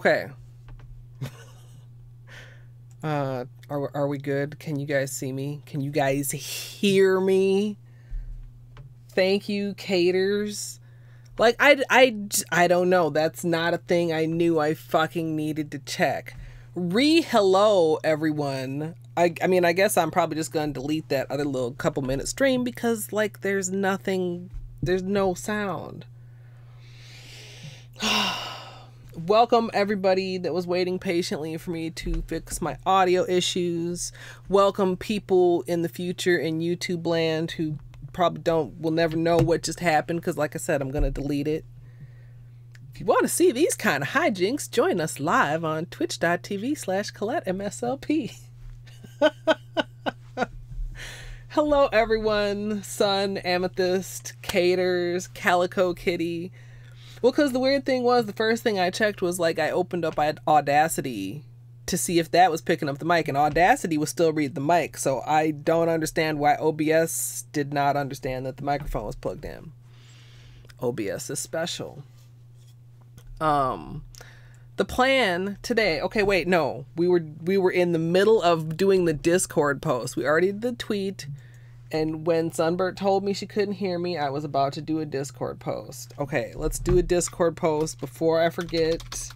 Okay. Are we good? Can you guys see me? Can you guys hear me? Thank you, Caters. Like, I don't know. That's not a thing I knew I fucking needed to check. Hello, everyone. I mean, I guess I'm probably just going to delete that other little couple minute stream because, like, there's no sound. Welcome, everybody that was waiting patiently for me to fix my audio issues. Welcome, people in the future in YouTube land who probably will never know what just happened because, like I said, I'm going to delete it. If you want to see these kind of hijinks, join us live on twitch.tv/ColetteMSLP. Hello, everyone. Sun, Amethyst, Caters, Calico Kitty. Well, because the weird thing was, the first thing I checked was, like, I opened up Audacity to see if that was picking up the mic, and Audacity was still reading the mic, so I don't understand why OBS did not understand that the microphone was plugged in. OBS is special. The plan today, okay, wait, no, we were in the middle of doing the Discord post. We already did the tweet, and when Sunbird told me she couldn't hear me, I was about to do a Discord post. Okay, let's do a Discord post before I forget.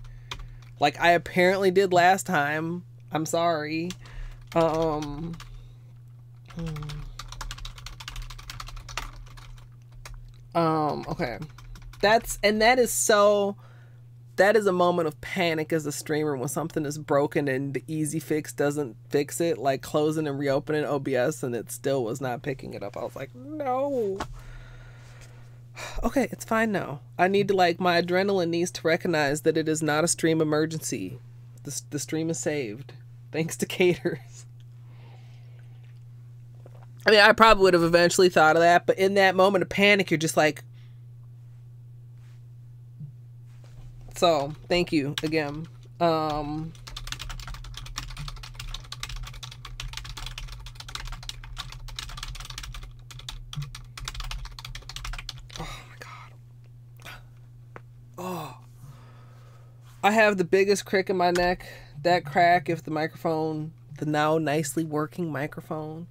Like I apparently did last time. I'm sorry. Okay. That is a moment of panic as a streamer when something is broken and the easy fix doesn't fix it, like closing and reopening OBS and it still was not picking it up. I was like, no. Okay, it's fine now. I need to, like, my adrenaline needs to recognize that it is not a stream emergency. The stream is saved. Thanks to Caters. I mean, I probably would have eventually thought of that, but in that moment of panic, you're just like... So, thank you again. Oh my God. Oh. I have the biggest crick in my neck. That crack, if the microphone, the now nicely working microphone,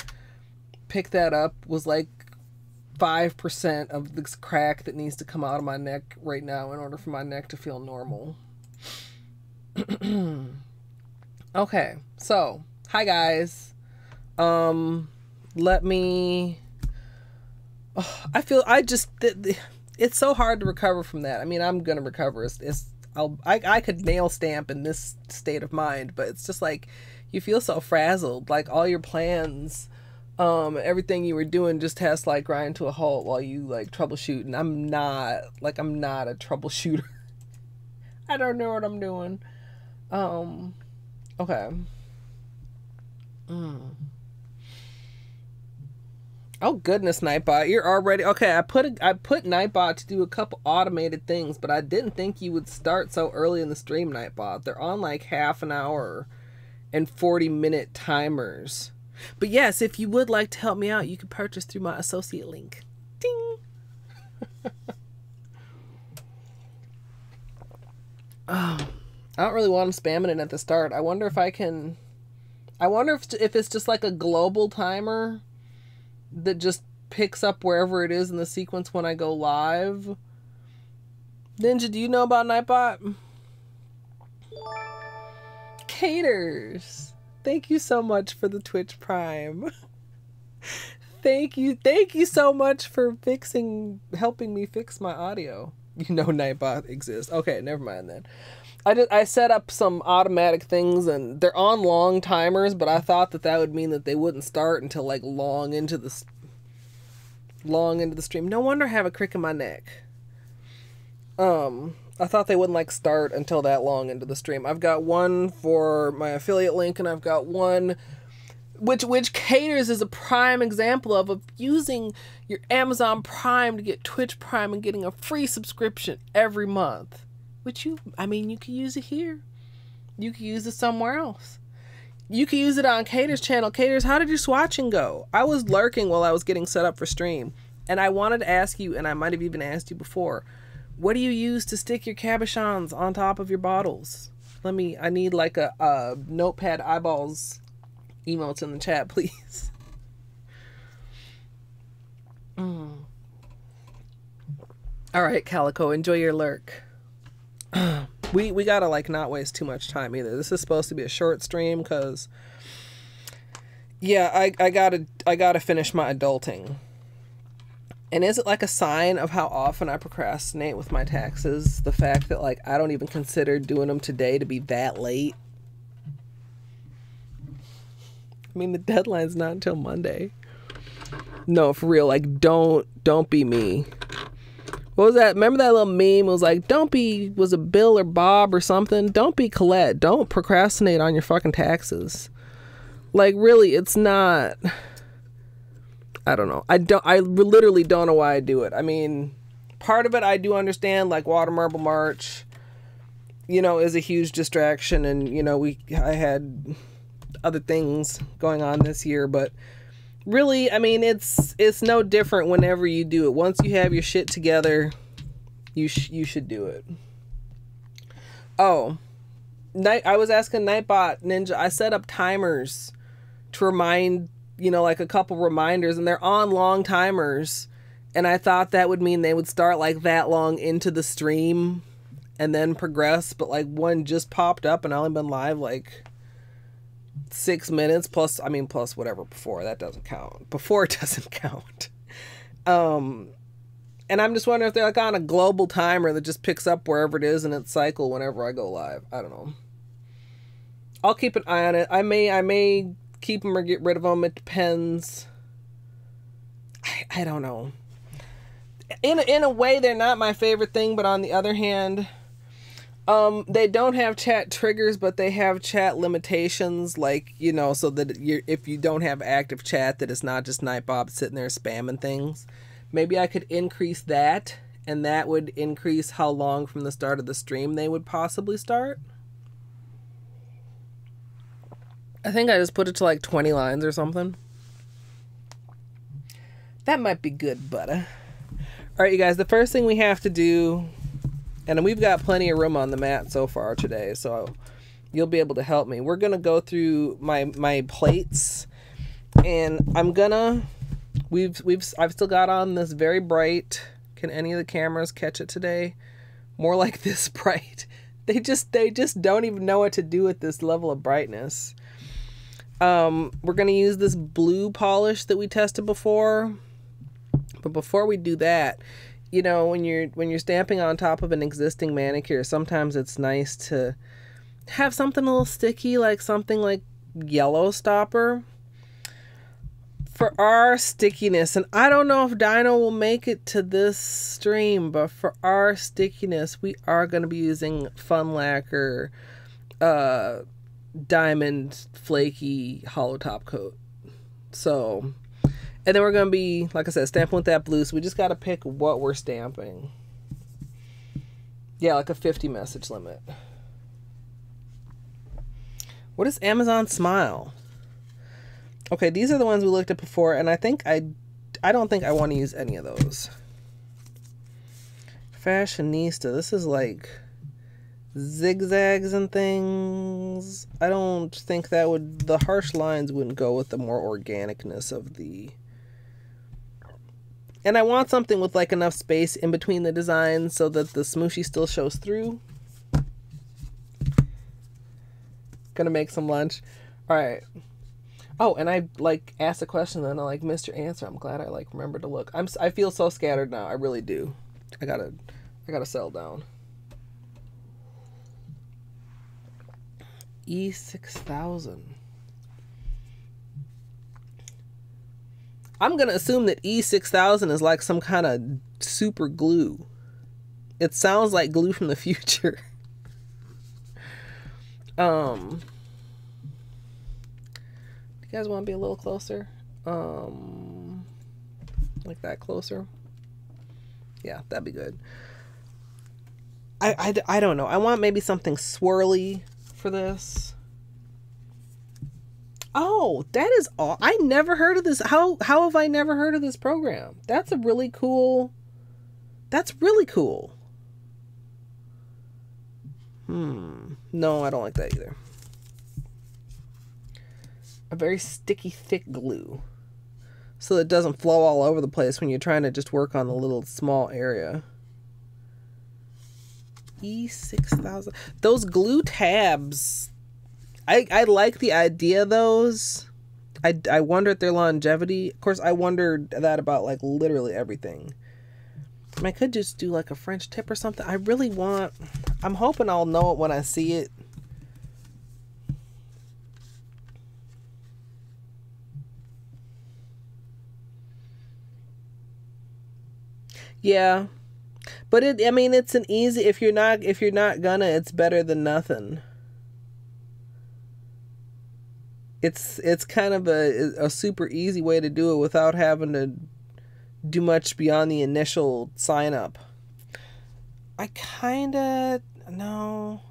picked that up, was like 5% of this crack that needs to come out of my neck right now in order for my neck to feel normal. Okay, so hi guys. Let me. It's so hard to recover from that. I mean, I'm gonna recover. I could nail stamp in this state of mind, but it's just like you feel so frazzled. Like all your plans. Everything you were doing just has to like grind to a halt while you like troubleshoot, and I'm not a troubleshooter. I don't know what I'm doing. Okay. Oh goodness, Nightbot, you're already okay. I put Nightbot to do a couple automated things, but I didn't think you would start so early in the stream, Nightbot. They're on like half an hour and 40-minute timers. But yes, if you would like to help me out, you can purchase through my associate link. Ding! I don't really want them spamming it at the start. I wonder if I can... I wonder if it's just like a global timer that just picks up wherever it is in the sequence when I go live. Ninja, do you know about Nightbot? Caters! Thank you so much for the Twitch Prime. Thank you so much for helping me fix my audio. You know Nightbot exists. Okay, never mind then. I set up some automatic things and they're on long timers, but I thought that would mean that they wouldn't start until like long into the stream. No wonder I have a crick in my neck. I thought they wouldn't like start until that long into the stream. I've got one for my affiliate link, and I've got one which Caters is a prime example of using your Amazon Prime to get Twitch Prime and getting a free subscription every month. Which you could use it here. You could use it somewhere else. You could use it on Caters' channel. Caters, how did your swatching go? I was lurking while I was getting set up for stream, and I wanted to ask you, and I might have even asked you before, what do you use to stick your cabochons on top of your bottles? I need like a notepad eyeballs emotes in the chat, please. All right, Calico, enjoy your lurk. We gotta like not waste too much time either. This is supposed to be a short stream because, yeah, I gotta finish my adulting. And is it like a sign of how often I procrastinate with my taxes? The fact that like I don't even consider doing them today to be that late. I mean, the deadline's not until Monday. No, for real, like don't be me. What was that? Remember that little meme? It was like, don't be, was it Bill or Bob or something? Don't be Colette. Don't procrastinate on your fucking taxes. Like, really, it's not, I don't know. I literally don't know why I do it. I mean, part of it I do understand, like Water Marble March, you know, is a huge distraction. And, you know, I had other things going on this year, but really, I mean, it's no different whenever you do it. Once you have your shit together, you should do it. Oh, I was asking Nightbot Ninja. I set up timers to remind, you know, like a couple reminders, and they're on long timers. And I thought that would mean they would start like that long into the stream and then progress. But like one just popped up and I only been live like 6 minutes plus, I mean, plus whatever before. That doesn't count. Before it doesn't count. And I'm just wondering if they're like on a global timer that just picks up wherever it is in its cycle whenever I go live. I don't know. I'll keep an eye on it. I may keep them or get rid of them. It depends. I don't know. In a way, they're not my favorite thing, but on the other hand, they don't have chat triggers, but they have chat limitations, like, you know, so that if you don't have active chat, that it's not just Nightbob sitting there spamming things. Maybe I could increase that, and that would increase how long from the start of the stream they would possibly start. I think I just put it to like 20 lines or something. That might be good, budda. Alright, you guys, the first thing we have to do, and we've got plenty of room on the mat so far today, so you'll be able to help me. We're going to go through my plates, and I'm gonna, I've still got on this very bright, can any of the cameras catch it today? More like this bright. They just don't even know what to do with this level of brightness. We're going to use this blue polish that we tested before. But before we do that, you know, when you're stamping on top of an existing manicure, sometimes it's nice to have something a little sticky, like something like Yellow Stopper. For our stickiness, and I don't know if Dino will make it to this stream, but for our stickiness, we are going to be using F.U.N Lacquer Diamond Flaky Holo Top Coat. So, and then we're going to be, like I said, stamping with that blue, so we just got to pick what we're stamping. Yeah, like a 50 message limit. What is Amazon Smile? Okay, these are the ones we looked at before, and I don't think I want to use any of those. Fashionista, this is like zigzags and things. I don't think that would, the harsh lines wouldn't go with the more organicness of the, and I want something with like enough space in between the designs so that the smooshy still shows through. Gonna make some lunch. All right. Oh, and I like asked a question and I like missed your answer. I'm glad I like remembered to look. I feel so scattered now. I really do. I gotta settle down. E6000. I'm gonna assume that E6000 is like some kind of super glue. It sounds like glue from the future. You guys want to be a little closer? Like that closer? Yeah, that'd be good. I don't know. I want maybe something swirly for this. Oh, that is all. I never heard of this. How have I never heard of this program? That's a really cool. That's really cool. No, I don't like that either. A very sticky, thick glue. So it doesn't flow all over the place when you're trying to just work on the little small area. E6000. Those glue tabs, I like the idea of those. I wonder at their longevity. Of course, I wondered that about like literally everything. I could just do like a French tip or something. I really want... I'm hoping I'll know it when I see it. Yeah. But I mean, it's an easy... If you're not gonna, it's better than nothing. It's kind of a super easy way to do it without having to do much beyond the initial sign up. I kind of... No.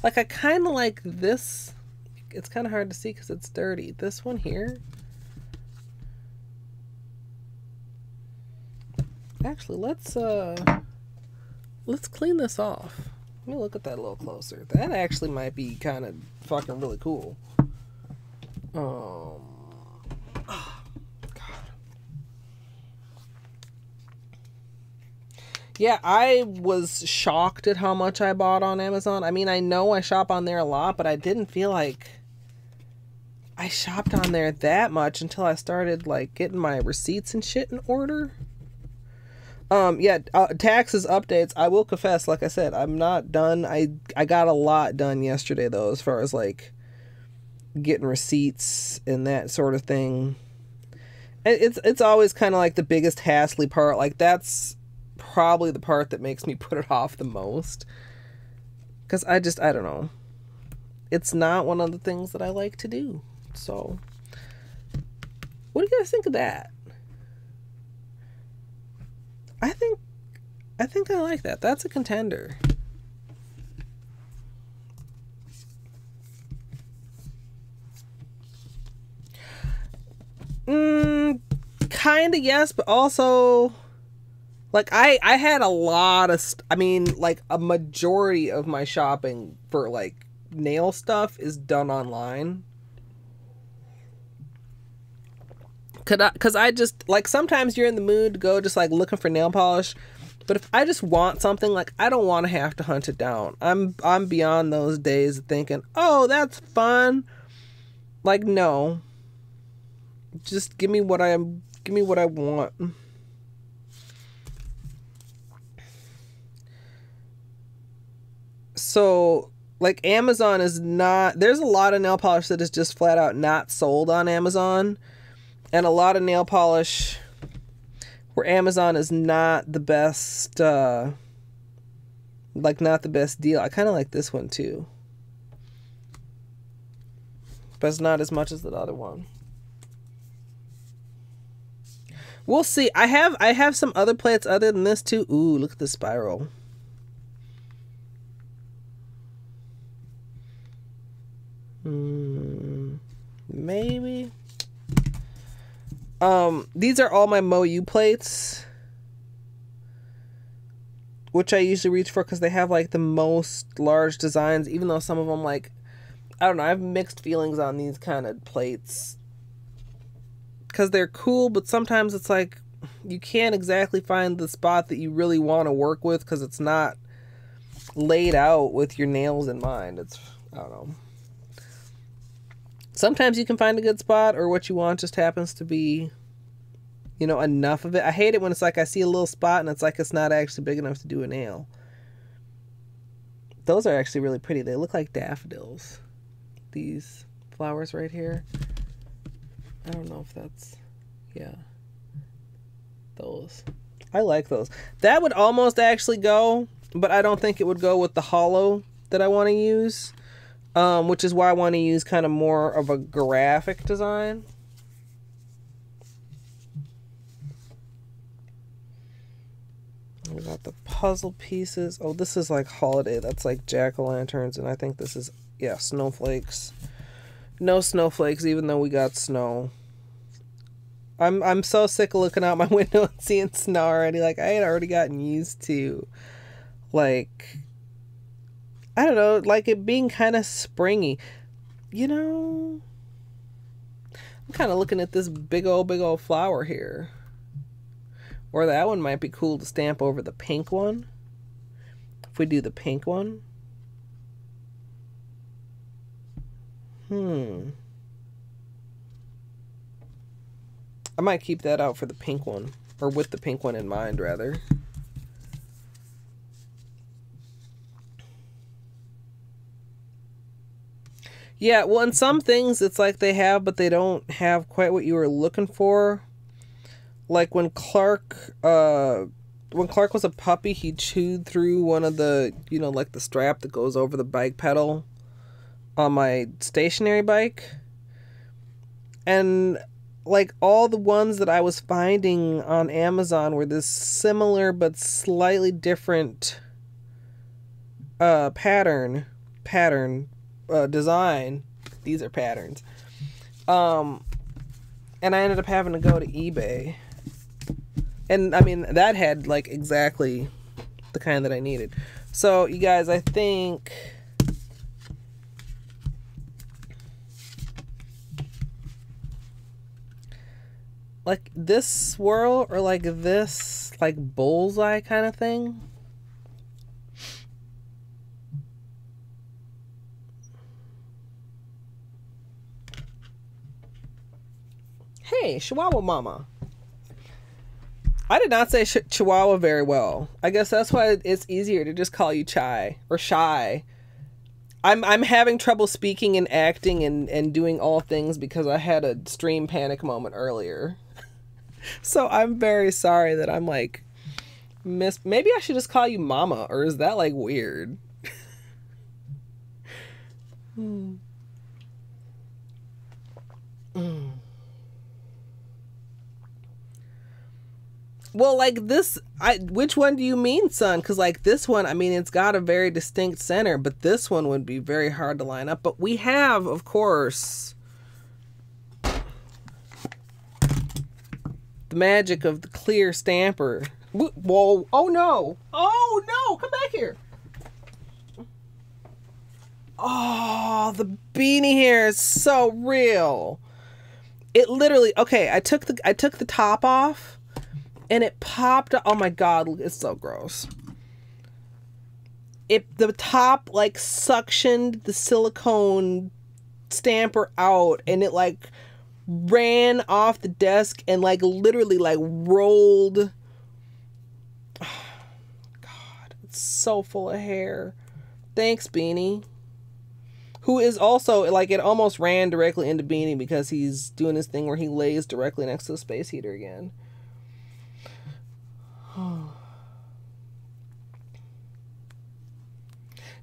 Like, I kind of like this. It's kind of hard to see because it's dirty. This one here. Actually, let's clean this off. Let me look at that a little closer. That actually might be kind of fucking really cool. Oh, God. Yeah, I was shocked at how much I bought on Amazon. I mean, I know I shop on there a lot, but I didn't feel like I shopped on there that much until I started like getting my receipts and shit in order. Taxes updates. I will confess, like I said, I'm not done. I got a lot done yesterday though, as far as like getting receipts and that sort of thing. It's always kind of like the biggest hassly part. Like that's probably the part that makes me put it off the most, because I don't know, it's not one of the things that I like to do. So what do you guys think of that? I think I like that. That's a contender. Kinda yes, but also like I had a lot of I mean, like a majority of my shopping for like nail stuff is done online. Cause I just like, sometimes you're in the mood to go just like looking for nail polish, but if I just want something, like I don't want to have to hunt it down. I'm beyond those days of thinking, oh, that's fun. Like, no. Just give me what I want. So, like, Amazon is not... There's a lot of nail polish that is just flat out not sold on Amazon. And a lot of nail polish where Amazon is not the best... like, not the best deal. I kind of like this one, too. But it's not as much as the other one. We'll see. I have some other plates other than this, too. Ooh, look at the spiral. Maybe. These are all my MoYou plates, which I usually reach for because they have like the most large designs, even though some of them, like, I don't know, I have mixed feelings on these kind of plates because they're cool, but sometimes it's like you can't exactly find the spot that you really want to work with because it's not laid out with your nails in mind. It's, I don't know. Sometimes you can find a good spot, or what you want just happens to be, you know, enough of it. I hate it when it's like I see a little spot and it's like it's not actually big enough to do a nail. Those are actually really pretty. They look like daffodils. These flowers right here. I don't know if that's... Yeah. Those. I like those. That would almost actually go, but I don't think it would go with the Holo that I want to use. Which is why I want to use kind of more of a graphic design. We got the puzzle pieces. Oh, this is like holiday. That's like jack-o'-lanterns, and I think this is, yeah, snowflakes. No snowflakes, even though we got snow. I'm so sick of looking out my window and seeing snow already. Like, I had already gotten used to, like, I don't know, like it being kind of springy. You know, I'm kind of looking at this big old flower here. Or that one might be cool to stamp over the pink one. If we do the pink one. I might keep that out for the pink one. Or with the pink one in mind, rather. Yeah, well, in some things, it's like they have, but they don't have quite what you were looking for. Like when Clark was a puppy, he chewed through one of the, you know, like the strap that goes over the bike pedal on my stationary bike. And like all the ones that I was finding on Amazon were this similar but slightly different pattern design. These are patterns. And I ended up having to go to eBay. And I mean, that had like exactly the kind that I needed. So you guys, I think like this swirl or like this like bullseye kind of thing. Hey, Chihuahua Mama. I did not say Chihuahua very well. I guess that's why it's easier to just call you Chai or Shy. I'm having trouble speaking and acting and doing all things because I had a stream panic moment earlier. So I'm very sorry that I'm like maybe I should just call you Mama, or is that like weird? Well, like this, which one do you mean, son? Because like this one, I mean, it's got a very distinct center, but this one would be very hard to line up. But we have, of course, the magic of the clear stamper. Whoa, oh no, come back here. Oh, the beanie hair is so real. It literally, okay, I took the top off. And it popped. Oh my god, it's so gross. The top like suctioned the silicone stamper out, and it like ran off the desk and like literally like rolled. Oh, god, it's so full of hair. Thanks, Beanie. Who is also like, it almost ran directly into Beanie because he's doing his thing where he lays directly next to the space heater again.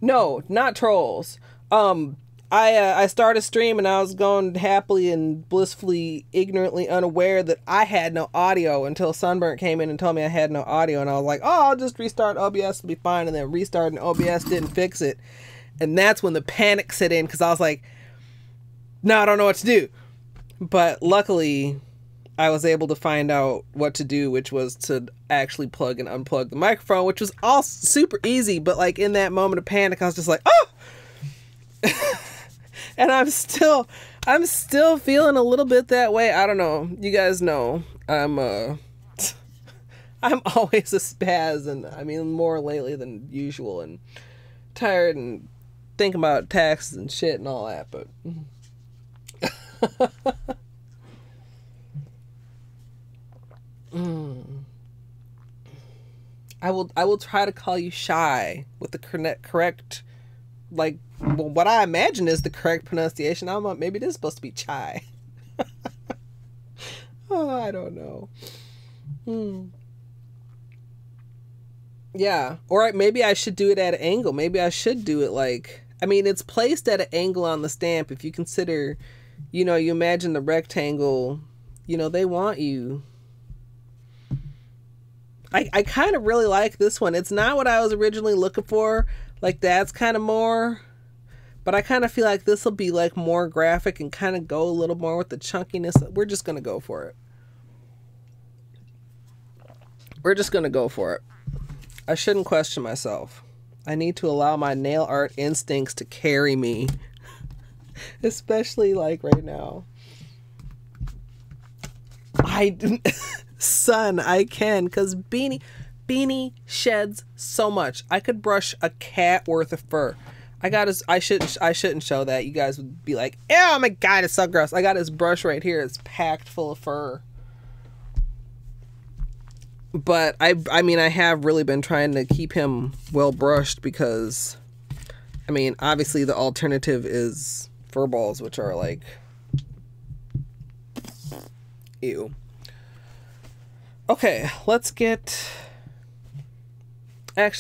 No, not trolls. I started a stream and I was going happily and blissfully, ignorantly unaware that I had no audio until Sunburnt came in and told me I had no audio, and I was like, oh, I'll just restart OBS, it'll be fine, and then restarting OBS didn't fix it, and that's when the panic set in because I was like, no, I don't know what to do. But luckily, I was able to find out what to do, which was to actually plug and unplug the microphone, which was all super easy. But like in that moment of panic, I was just like, oh, and I'm still feeling a little bit that way. I don't know. You guys know I'm always a spaz, and I mean more lately than usual, and tired and thinking about taxes and shit and all that. But I will try to call you Shy with the correct, like, well, what I imagine is the correct pronunciation. Maybe it is supposed to be Chai. Oh, I don't know. Yeah, or maybe I should do it at an angle. Maybe I should do it like, I mean, it's placed at an angle on the stamp. If you consider, you know, you imagine the rectangle, you know, they want you. I kind of really like this one. It's not what I was originally looking for. Like, that's kind of more. But I kind of feel like this will be, like, more graphic and kind of go a little more with the chunkiness. We're just going to go for it. We're just going to go for it. I shouldn't question myself. I need to allow my nail art instincts to carry me. Especially like right now. Son, I can, because Beanie sheds so much. I could brush a cat worth of fur. I shouldn't show that. You guys would be like, oh my god, it's so gross. I got his brush right here. It's packed full of fur. But I mean, I have really been trying to keep him well brushed because, I mean, obviously the alternative is fur balls, which are like, ew. Okay, let's get, and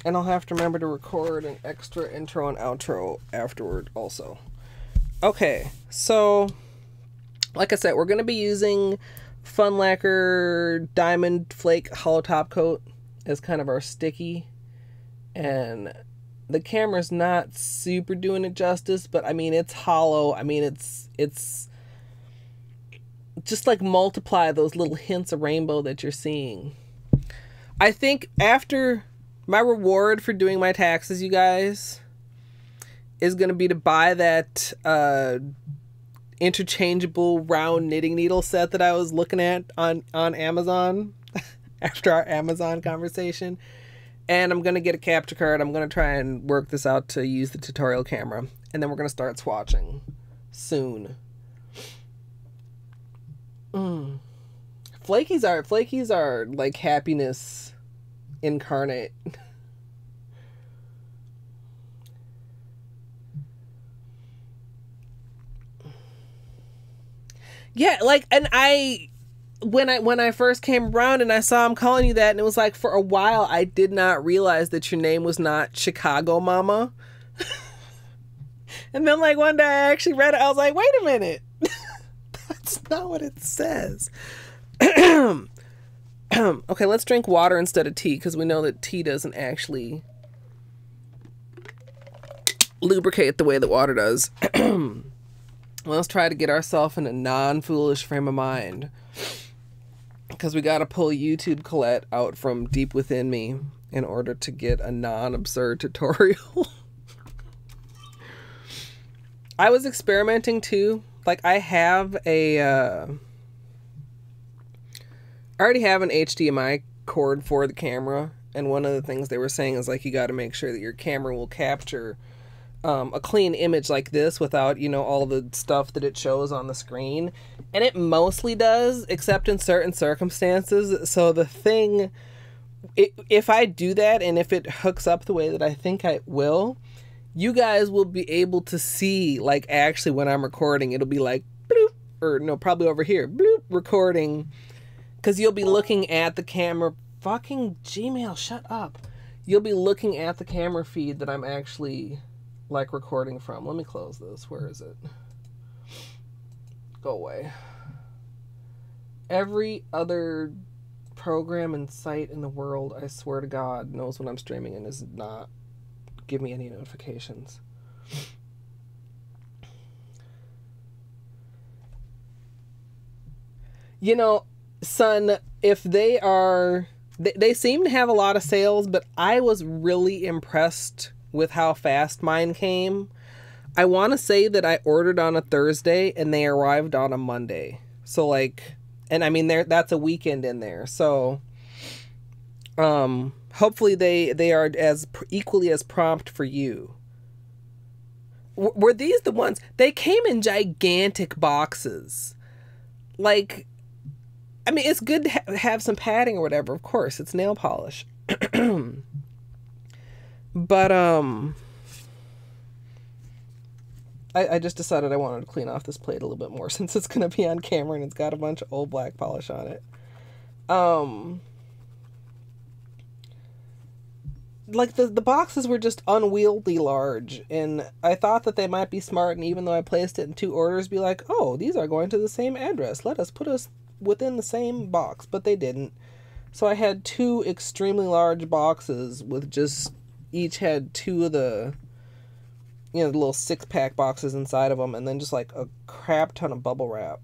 I'll have to remember to record an extra intro and outro afterward also. Okay, so, like I said, we're going to be using F.U.N Lacquer Diamond Flake Holo Top Coat as kind of our sticky. And the camera's not super doing it justice, but I mean, it's hollow. I mean, it's just like multiply those little hints of rainbow that you're seeing. I think after my reward for doing my taxes, you guys, is going to be to buy that interchangeable round knitting needle set that I was looking at on Amazon after our Amazon conversation. And I'm going to get a capture card. I'm going to try and work this out to use the tutorial camera. And then we're going to start swatching soon. Flakies are like happiness incarnate. Yeah, like, and when I first came around and I saw him calling you that, and it was like, for a while I did not realize that your name was not Chicago Mama. And then like one day I actually read it, I was like, wait a minute. That's not what it says. Okay, let's drink water instead of tea, because we know that tea doesn't actually lubricate the way that water does. Let's try to get ourselves in a non-foolish frame of mind, because we got to pull YouTube Colette out from deep within me in order to get a non-absurd tutorial. I was experimenting too. Like, I have I already have an HDMI cord for the camera, and one of the things they were saying is, like, you got to make sure that your camera will capture a clean image like this without, you know, all the stuff that it shows on the screen. And it mostly does, except in certain circumstances. So the thing, if I do that, and if it hooks up the way that I think I will, you guys will be able to see, like, actually when I'm recording, it'll be like, bloop, or no, probably over here, bloop, recording, because you'll be looking at the camera. Fucking Gmail, shut up. You'll be looking at the camera feed that I'm actually, like, recording from. Let me close this. Where is it? Go away. Every other program and site in the world, I swear to God, knows when I'm streaming and does not give me any notifications. You know, son, if they are, they seem to have a lot of sales, but I was really impressed with how fast mine came. I want to say that I ordered on a Thursday and they arrived on a Monday. So, like, and I mean, that's a weekend in there. So, hopefully they are as equally as prompt for you. Were these the ones? They came in gigantic boxes. Like, I mean, it's good to have some padding or whatever. Of course, it's nail polish. But, I just decided I wanted to clean off this plate a little bit more since it's going to be on camera and it's got a bunch of old black polish on it. Like, the boxes were just unwieldy large, and I thought that they might be smart, and even though I placed it in 2 orders, be like, oh, these are going to the same address. Let us put us within the same box, but they didn't. So I had 2 extremely large boxes with just, each had 2 of the, you know, the little 6-pack boxes inside of them, and then just like a crap ton of bubble wrap.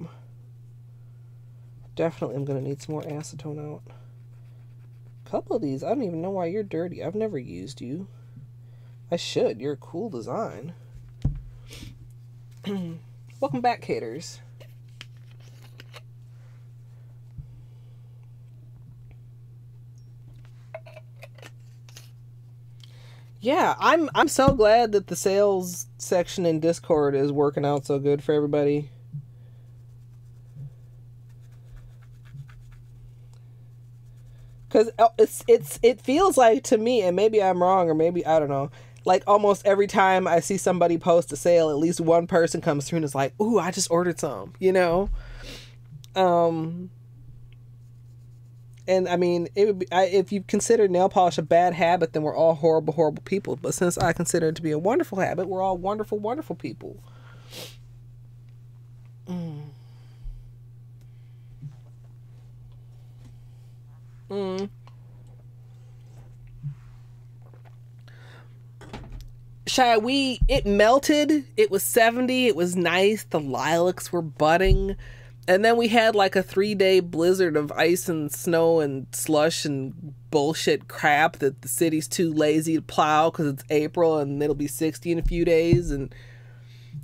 Definitely I'm going to need some more acetone out. A couple of these, I don't even know why you're dirty. I've never used you. I should. You're a cool design. Welcome back, Caters. Yeah, I'm so glad that the sales section in Discord is working out so good for everybody. Cause it feels like to me, and maybe I'm wrong, or maybe I don't know. Like almost every time I see somebody post a sale, at least one person comes through and is like, "Ooh, I just ordered some," you know. And I mean, it would be, if you consider nail polish a bad habit, then we're all horrible, horrible people. But since I consider it to be a wonderful habit, we're all wonderful, wonderful people. It melted. It was 70. It was nice. The lilacs were budding. And then we had like a 3-day blizzard of ice and snow and slush and bullshit crap that the city's too lazy to plow because it's April and it'll be 60 in a few days. And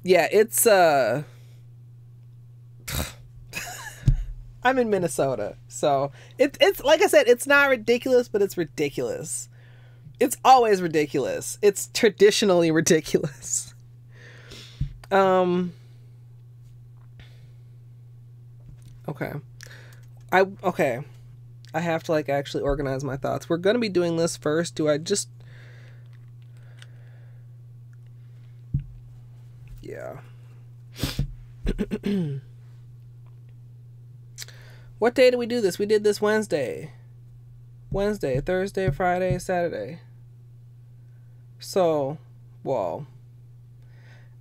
yeah, it's I'm in Minnesota, so it's like I said, it's not ridiculous, but it's ridiculous. It's always ridiculous. It's traditionally ridiculous. Okay. I have to like actually organize my thoughts. We're going to be doing this first. Do I just... Yeah. What day did we do this? We did this Wednesday. Wednesday, Thursday, Friday, Saturday. So, well...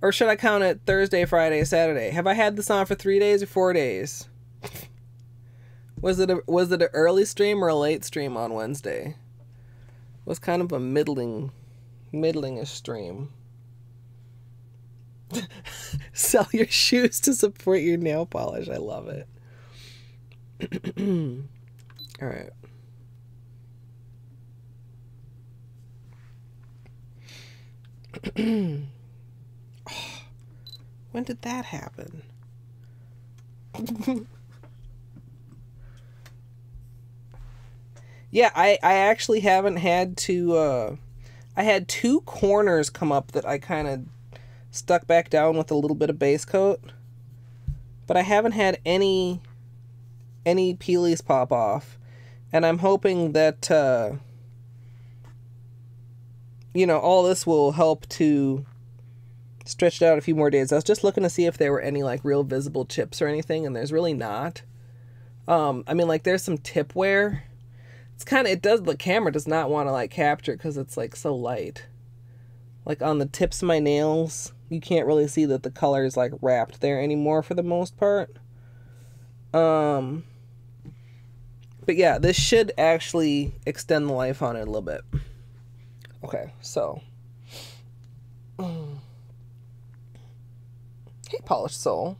Or should I count it Thursday, Friday, Saturday? Have I had this on for 3 days or 4 days? Was it an early stream or a late stream on Wednesday? It was kind of a middling-ish stream. Sell your shoes to support your nail polish. I love it. All right. When did that happen? Yeah, I actually haven't had to, I had 2 corners come up that I kind of stuck back down with a little bit of base coat. But I haven't had any peelies pop off. And I'm hoping that, you know, all this will help to stretch it out a few more days. I was just looking to see if there were any, like, real visible chips or anything, and there's really not. I mean, like, there's some tip wear. It's kind of, the camera does not want to, like, capture it because it's, like, so light. Like, on the tips of my nails, you can't really see that the color is, like, wrapped there anymore for the most part. But yeah, this should actually extend the life on it a little bit. Okay, so. Hey, Polished Soul.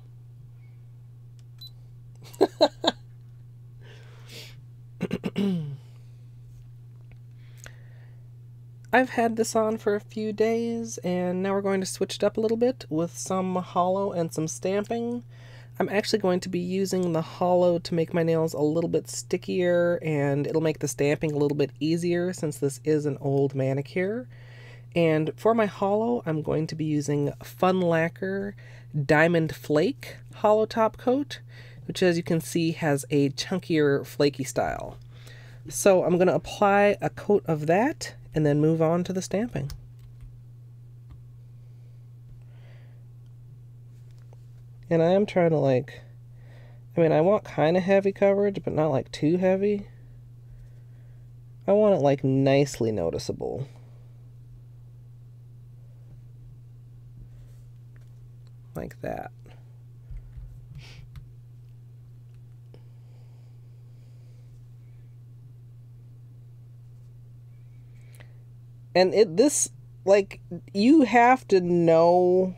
I've had this on for a few days, and now we're going to switch it up a little bit with some holo and some stamping. I'm actually going to be using the holo to make my nails a little bit stickier, and it'll make the stamping a little bit easier since this is an old manicure. And for my holo, I'm going to be using F.U.N Lacquer Diamond Flake holo top coat, which, as you can see, has a chunkier, flaky style. So I'm going to apply a coat of that and then move on to the stamping. And I am trying to, like, I mean, I want kind of heavy coverage, but not like too heavy. I want it like nicely noticeable. Like that. And this, like, you have to know,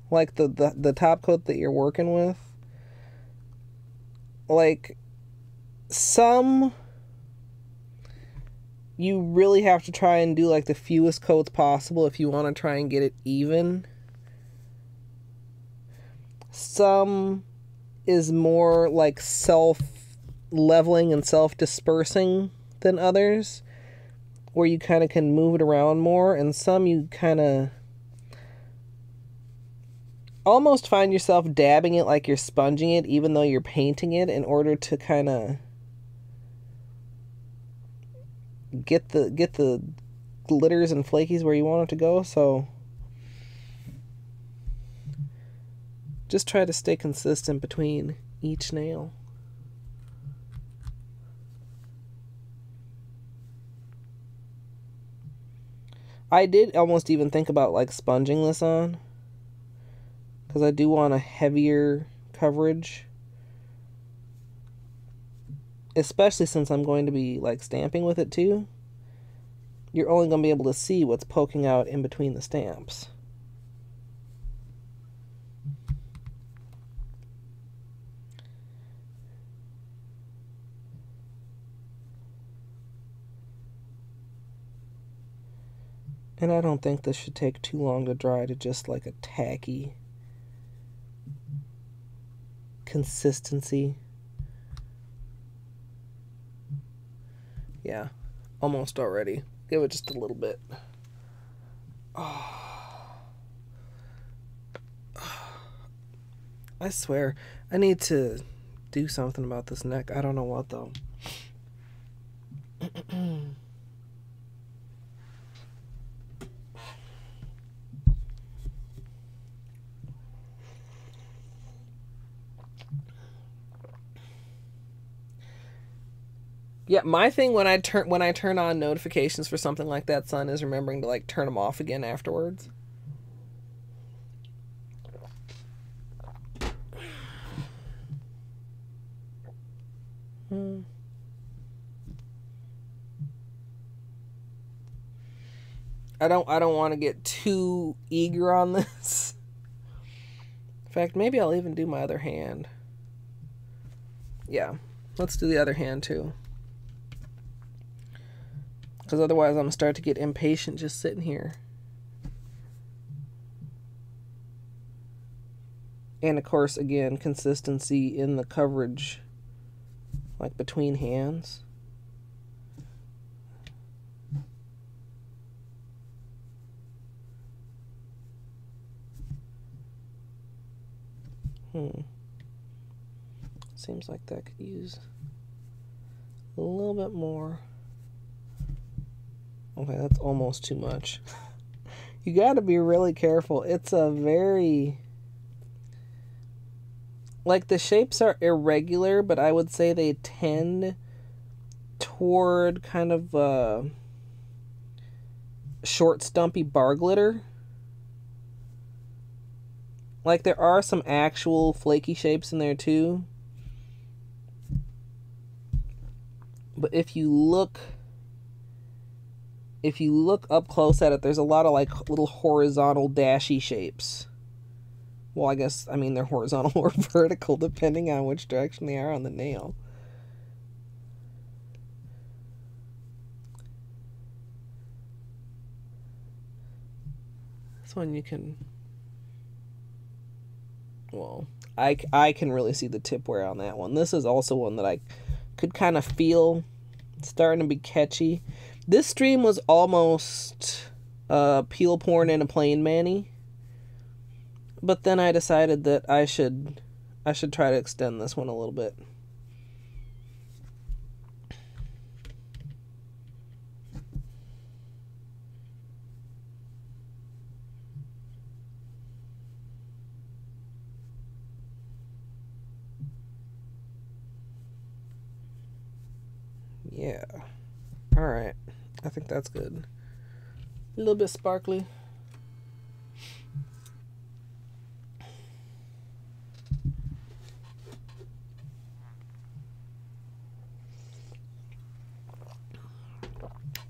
like, the top coat that you're working with. Like, some you really have to try and do like the fewest coats possible if you want to try and get it even. Some is more like self-leveling and self-dispersing than others, where you kind of can move it around more, and some you kind of almost find yourself dabbing it like you're sponging it, even though you're painting it, in order to kind of get the glitters and flakies where you want it to go. So just try to stay consistent between each nail. I did almost even think about like sponging this on, because I do want a heavier coverage, especially since I'm going to be like stamping with it too. You're only going to be able to see what's poking out in between the stamps. And I don't think this should take too long to dry to just like a tacky consistency. Yeah, almost already. Give it just a little bit. Oh. I swear, I need to do something about this neck. I don't know what though. Yeah, my thing when I turn on notifications for something like that, son, is remembering to like turn them off again afterwards. I don't want to get too eager on this. In fact, maybe I'll even do my other hand. Yeah, let's do the other hand too. Because otherwise I'm going to start to get impatient just sitting here. And of course, again, consistency in the coverage, like between hands. Seems like that could use a little bit more. Okay, that's almost too much. You got to be really careful. It's a very... like, the shapes are irregular, but I would say they tend toward kind of short, stumpy bar glitter. Like, there are some actual flaky shapes in there, too. But if you look up close at it, there's a lot of like little horizontal dashy shapes. Well, I mean they're horizontal or vertical depending on which direction they are on the nail. This one you can, well, I can really see the tip wear on that one. This is also one that I could kind of feel starting to be catchy. This stream was almost peel porn in a plain mani, but then I decided that I should try to extend this one a little bit. Yeah. All right. I think that's good. A little bit sparkly.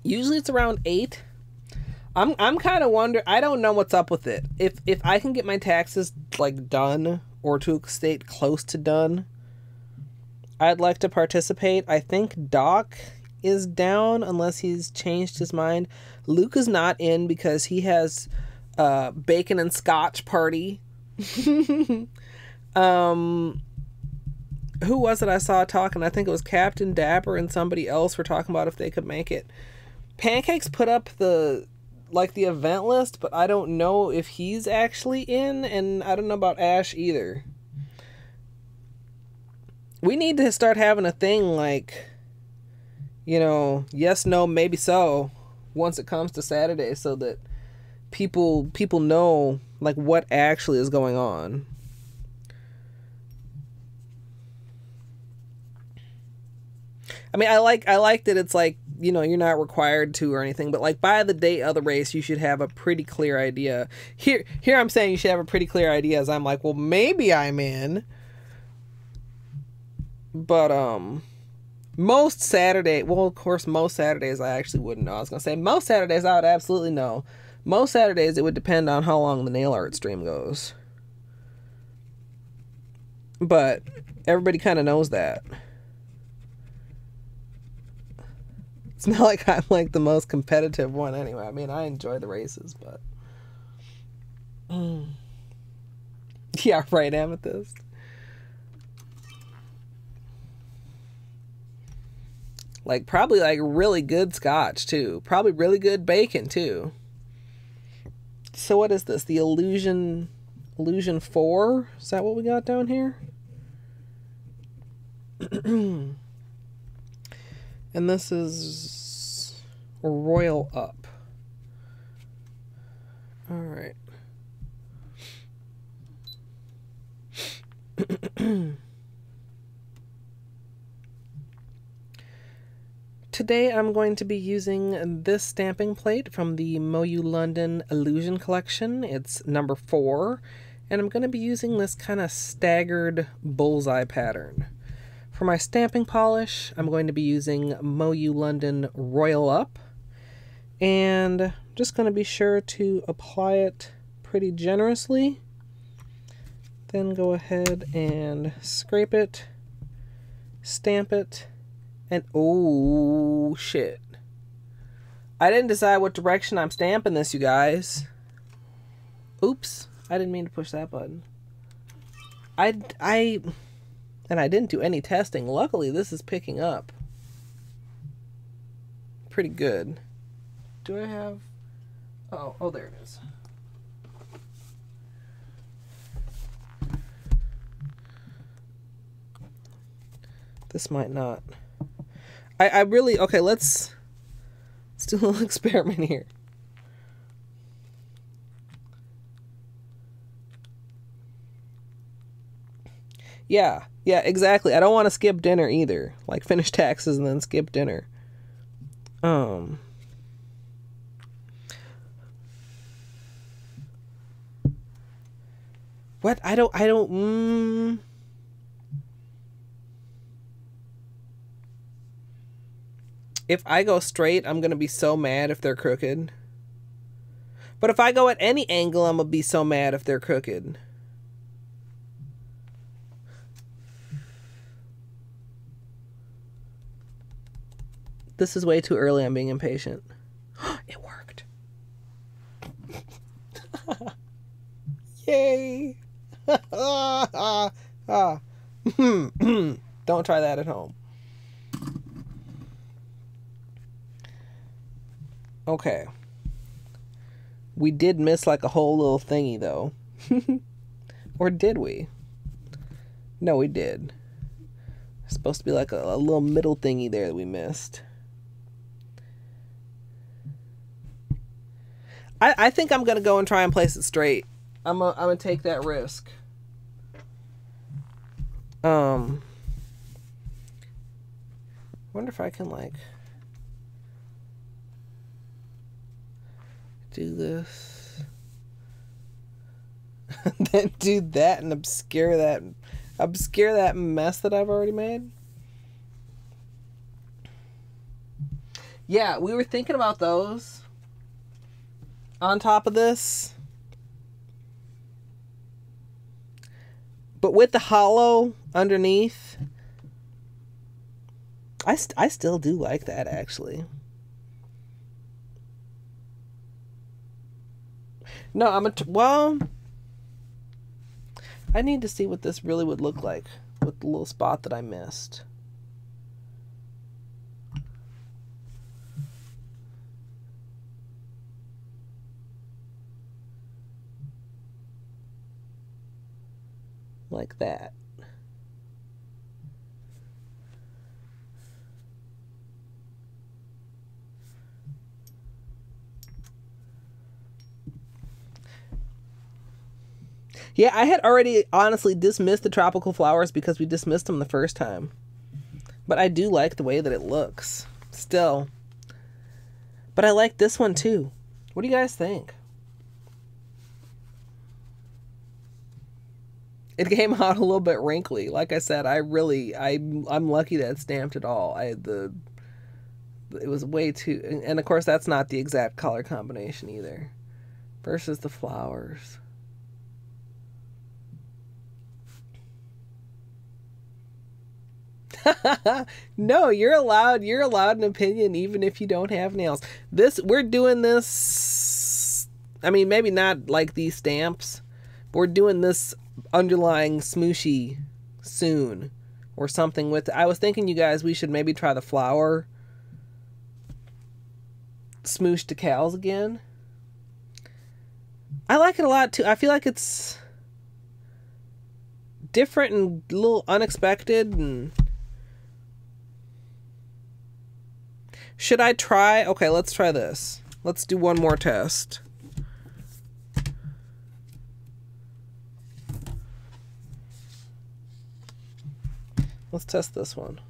Usually it's around 8. I'm kind of wondering. I don't know what's up with it. If I can get my taxes like done or to a state close to done, I'd like to participate. I think Doc is down unless he's changed his mind. Luke is not in because he has bacon and scotch party. Who was it I saw talking? I think it was Captain Dapper and somebody else were talking about if they could make it. Pancakes put up the event list, but I don't know if he's actually in, and I don't know about Ash either. We need to start having a thing like, you know, yes, no, maybe so, once it comes to Saturday, so that people know like what actually is going on. I mean, I like that it's like, you know, you're not required to or anything, but like by the date of the race, you should have a pretty clear idea. Here I'm saying you should have a pretty clear idea, as I'm like, well, maybe I'm in. But most Saturday, well, of course, most Saturdays I actually wouldn't know. I was gonna say most Saturdays I would absolutely know. Most Saturdays it would depend on how long the nail art stream goes. But everybody kind of knows that. It's not like I'm like the most competitive one anyway. I mean, I enjoy the races, but yeah, right, Amethyst. Like probably like really good scotch too. Probably really good bacon too. So what is this? The Illusion 4? Is that what we got down here? And this is Royal Up. All right. Today I'm going to be using this stamping plate from the MoYou London Illusion collection. It's number 4, and I'm going to be using this kind of staggered bullseye pattern. For my stamping polish, I'm going to be using MoYou London Royal Up, and I'm just going to be sure to apply it pretty generously. Then go ahead and scrape it, stamp it, and oh shit. I didn't decide what direction I'm stamping this, you guys. Oops, I didn't mean to push that button. And I didn't do any testing. Luckily, this is picking up pretty good. Do I have... Oh, there it is. This might not. I really... Okay, let's do a little experiment here. Yeah, exactly. I don't want to skip dinner either. Like, finish taxes and then skip dinner. What? I don't, If I go straight, I'm going to be so mad if they're crooked. But if I go at any angle, I'm going to be so mad if they're crooked. This is way too early. I'm being impatient. It worked. Yay. Don't try that at home. Okay. We did miss like a whole little thingy though. Or did we? No, we did. It's supposed to be like a little middle thingy there that we missed. I think I'm gonna go and try and place it straight. I'm gonna take that risk. Wonder if I can like do this, then do that and obscure that mess that I've already made. Yeah, we were thinking about those on top of this, but with the hollow underneath, I still do like that, actually. No, well, I need to see what this really would look like with the little spot that I missed. Like that. Yeah, I had already honestly dismissed the tropical flowers because we dismissed them the first time. But I do like the way that it looks still. But I like this one too. What do you guys think? It came out a little bit wrinkly. Like I said, I'm lucky that it stamped at all. It was way too, and of course that's not the exact color combination either. Versus the flowers. No, you're allowed an opinion even if you don't have nails. We're doing this, I mean, maybe not like these stamps, but we're doing this underlying smooshy soon or something with it. I was thinking, you guys, we should maybe try the flower smoosh decals again. I like it a lot too. I feel like it's different and a little unexpected. And should I try? Okay, let's try this. Let's do one more test. Let's test this one.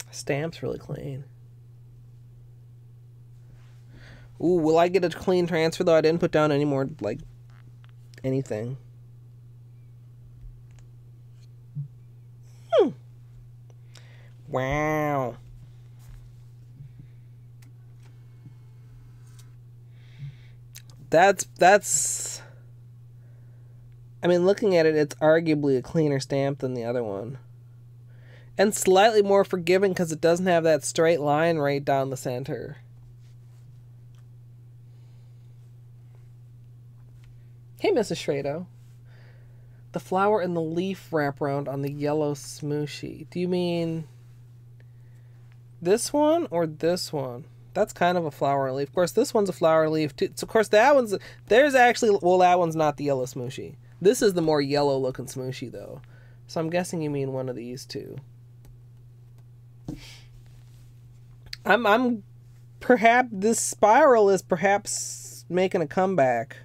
Stamp's really clean. Ooh, will I get a clean transfer though? I didn't put down any more, like, anything. Wow. That's I mean, looking at it, it's arguably a cleaner stamp than the other one. And slightly more forgiving because it doesn't have that straight line right down the center. Hey, Mrs. Shrado. The flower and the leaf wraparound on the yellow smooshy. Do you mean this one or this one? That's kind of a flower and leaf. Of course, this one's a flower and leaf too. So, of course, that one's... There's actually... Well, that one's not the yellow smooshy. This is the more yellow looking smooshy, though. So I'm guessing you mean one of these two. I'm perhaps... This spiral is perhaps making a comeback.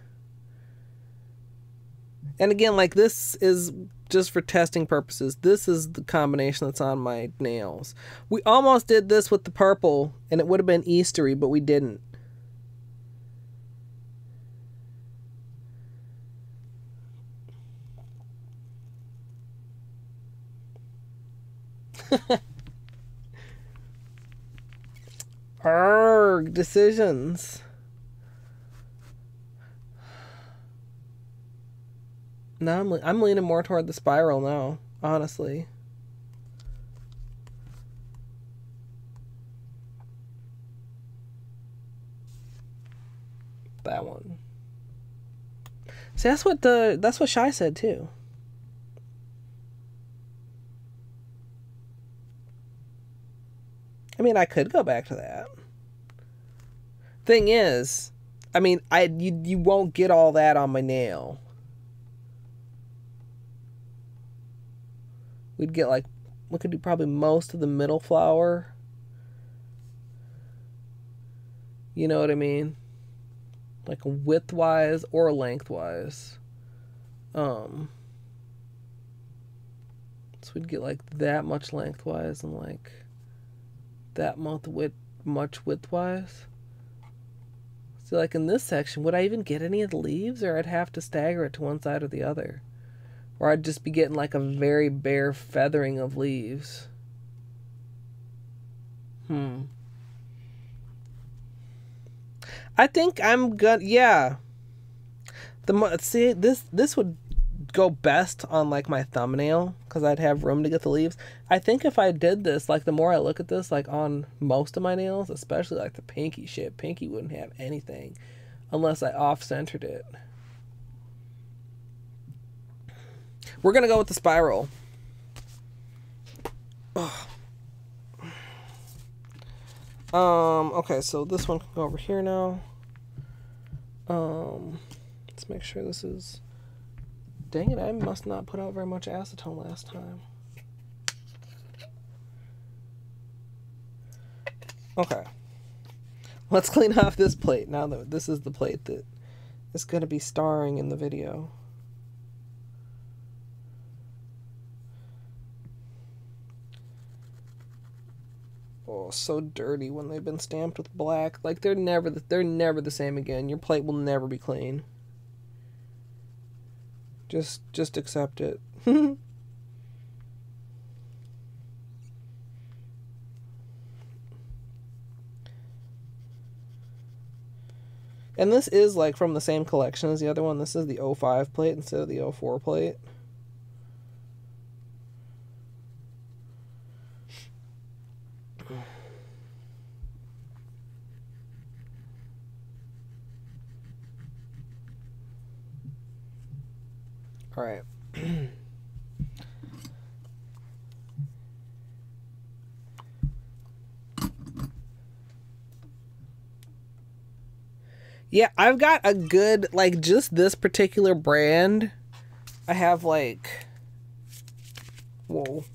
And again, like, this is just for testing purposes. This is the combination that's on my nails. We almost did this with the purple, and it would have been Eastery, but we didn't. Arrgh, decisions. No, I'm leaning more toward the spiral now, honestly. That one. See, that's what Shy said too. I mean, I could go back to that. Thing is, I mean, you won't get all that on my nail. We'd get, like, we could do probably most of the middle flower. You know what I mean? Like widthwise or lengthwise. So we'd get like that much lengthwise and like that much widthwise. So like in this section, would I even get any of the leaves, or I'd have to stagger it to one side or the other? or I'd just be getting like a very bare feathering of leaves. I think I'm good. Yeah. See, this would go best on like my thumbnail because I'd have room to get the leaves. I think if I did this, like the more I look at this, like on most of my nails, especially like the pinky shit, pinky wouldn't have anything unless I off-centered it. We're gonna go with the spiral. Ugh. Okay, so this one can go over here now. Let's make sure this is... Dang it, I must not put out very much acetone last time. Okay. Let's clean off this plate now that this is the plate that is going to be starring in the video. Oh, so dirty when they've been stamped with black. Like they're never the same again. Your plate will never be clean. Just accept it. And this is like from the same collection as the other one. This is the 05 plate instead of the 04 plate. All right. Yeah, I've got a good, like, just this particular brand. I have, like... Whoa.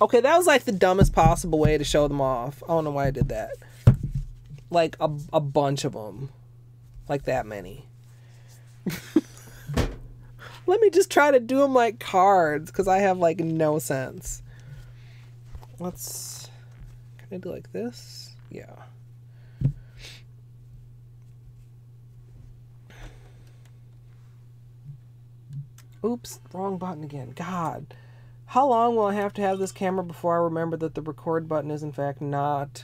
Okay, that was, like, the dumbest possible way to show them off. I don't know why I did that. Like, a bunch of them. Like, that many. Let me just try to do them like cards, because I have, like, no sense. Let's... Can I do like this? Yeah. Oops, wrong button again. God. How long will I have to have this camera before I remember that the record button is, in fact, not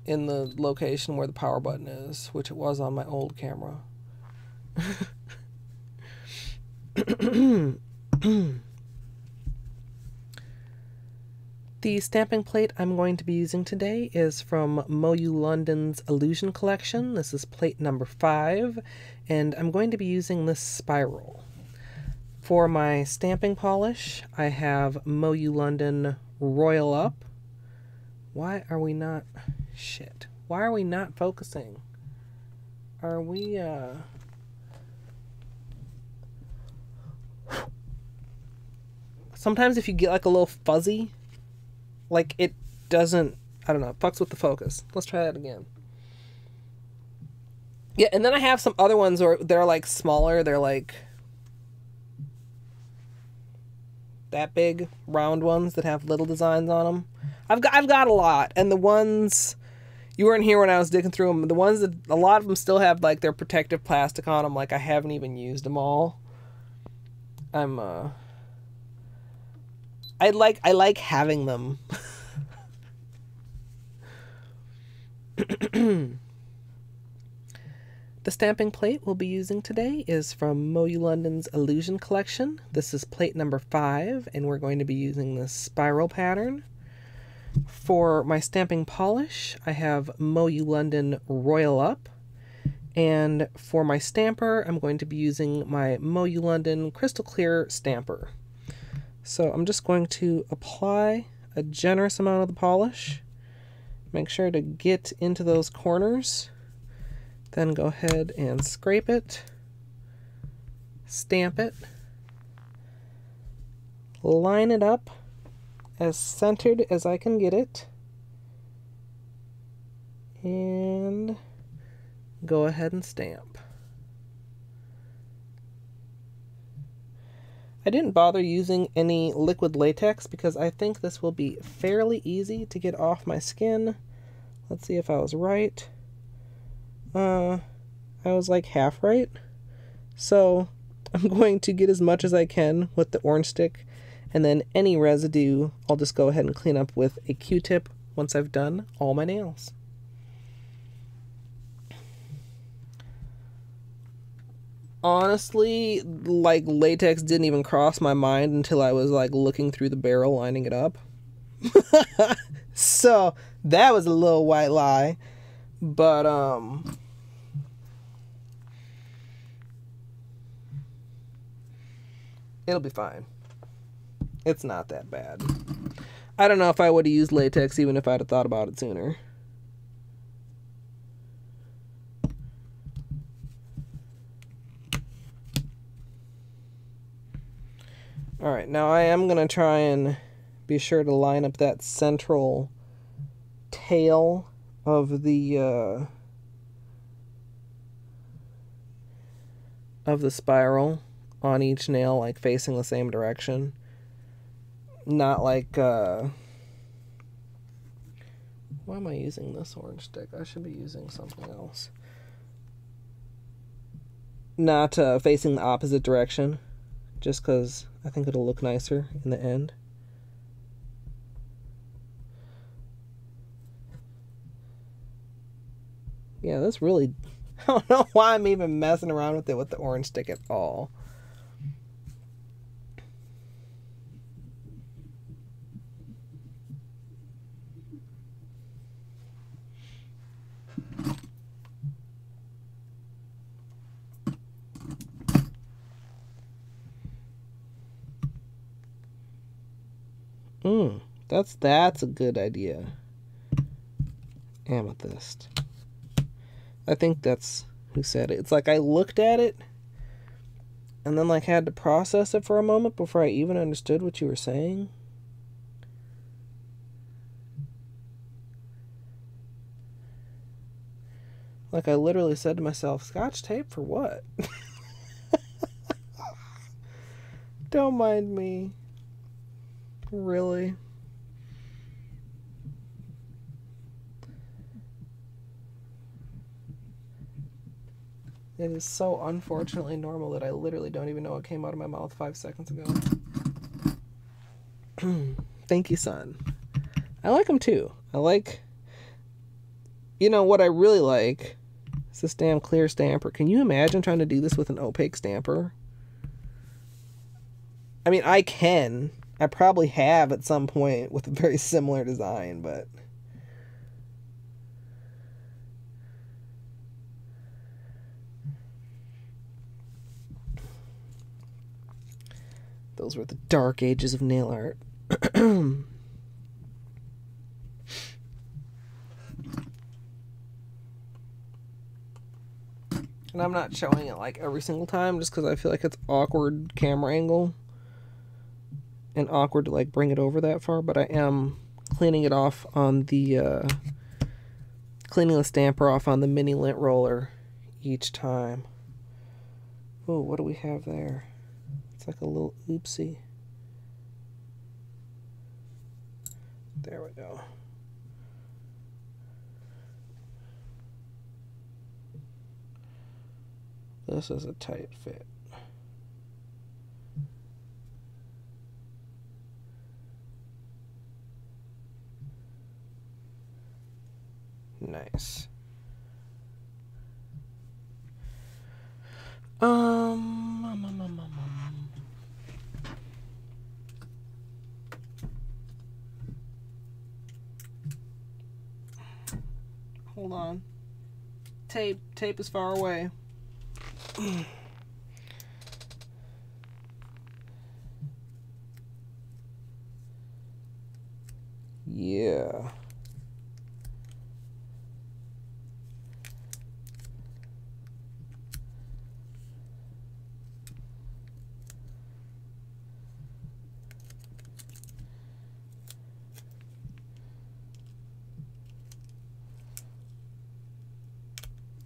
in the location where the power button is, which it was on my old camera. The stamping plate I'm going to be using today is from MoYou London's Illusion collection. This is plate number 5, and I'm going to be using this spiral. For my stamping polish, I have MoYou London Royal Up. Why are we not... Shit. Why are we not focusing? Are we, Sometimes if you get like a little fuzzy, like it doesn't, I don't know, it fucks with the focus. Let's try that again. Yeah, and then I have some other ones where they're like smaller. They're like that big, round ones that have little designs on them. I've got a lot, and the ones you weren't here when I was digging through them. The ones that a lot of them still have like their protective plastic on them. Like I haven't even used them all. I like having them. The stamping plate we'll be using today is from MoYou London's Illusion collection. This is plate number 5, and we're going to be using this spiral pattern. For my stamping polish, I have MoYou London Royal Up. And for my stamper, I'm going to be using my MoYou London Crystal Clear Stamper. So I'm just going to apply a generous amount of the polish. Make sure to get into those corners. Then go ahead and scrape it. Stamp it. Line it up as centered as I can get it. And go ahead and stamp. I didn't bother using any liquid latex because I think this will be fairly easy to get off my skin. Let's see if I was right. I was like half right. So I'm going to get as much as I can with the orange stick, and then any residue I'll just go ahead and clean up with a Q-tip once I've done all my nails. Honestly, like, latex didn't even cross my mind until I was like looking through the barrel lining it up. So that was a little white lie, but it'll be fine. It's not that bad. I don't know if I would have used latex even if I'd have thought about it sooner. Alright, now I am going to try and be sure to line up that central tail of the spiral on each nail, like facing the same direction. Not like, why am I using this orange stick? I should be using something else. Not facing the opposite direction, just because I think it'll look nicer in the end. Yeah, this really, I don't know why I'm even messing around with it with the orange stick at all. That's a good idea. Amethyst. I think that's who said it. It's like I looked at it and then like had to process it for a moment before I even understood what you were saying. Like I literally said to myself, Scotch tape for what? Don't mind me. Really? It is so unfortunately normal that I literally don't even know what came out of my mouth 5 seconds ago. Thank you, son. I like them too. I like... You know, what I really like is this damn clear stamper. Can you imagine trying to do this with an opaque stamper? I mean, I can. I probably have at some point with a very similar design, but... Those were the dark ages of nail art. And I'm not showing it like every single time just because I feel like it's awkward camera angle and awkward to like bring it over that far, but I am cleaning it off on the cleaning the stamper off on the mini lint roller each time. Oh, what do we have there? It's like a little oopsie. There we go. This is a tight fit. Nice. Hold on. Tape is far away. Yeah.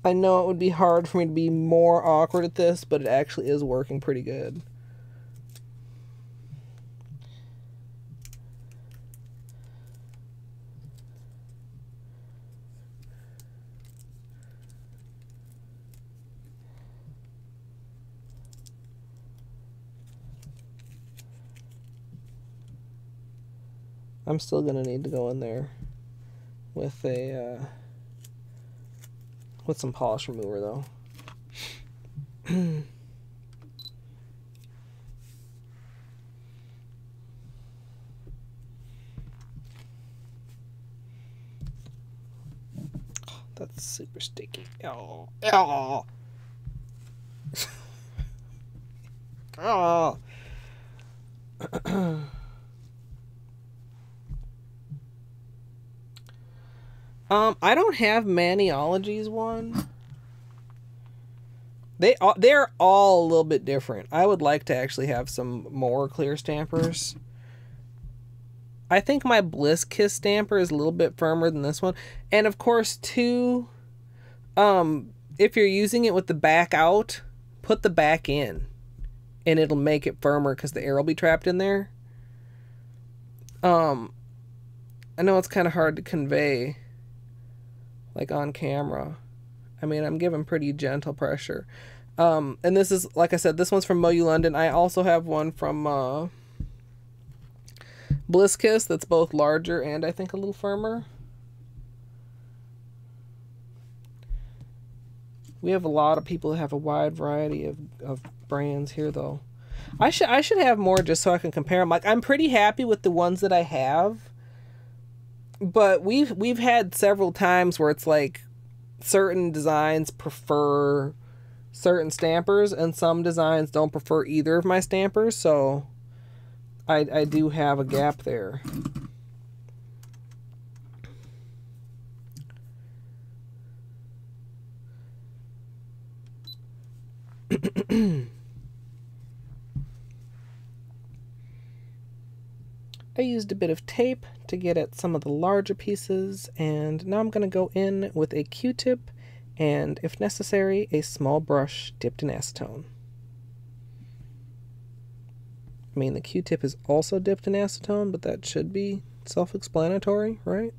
I know it would be hard for me to be more awkward at this, but it actually is working pretty good. I'm still gonna need to go in there with a with some polish remover though. That's super sticky. Oh, oh. Oh. I don't have Maniology's one. They're all a little bit different. I would like to actually have some more clear stampers. I think my Bliss Kiss stamper is a little bit firmer than this one. And of course, too, if you're using it with the back out, put the back in. And it'll make it firmer because the air will be trapped in there. I know it's kind of hard to convey, like on camera. I mean, I'm giving pretty gentle pressure. And this is, like I said, this one's from MoYou London. I also have one from Bliss Kiss that's both larger and I think a little firmer. We have a lot of people that have a wide variety of brands here, though. I should have more just so I can compare them. Like, I'm pretty happy with the ones that I have, but we've had several times where it's like certain designs prefer certain stampers and some designs don't prefer either of my stampers, so I do have a gap there. I used a bit of tape to get at some of the larger pieces, and now I'm going to go in with a Q-tip and, if necessary, a small brush dipped in acetone. I mean, the Q-tip is also dipped in acetone, but that should be self-explanatory, right?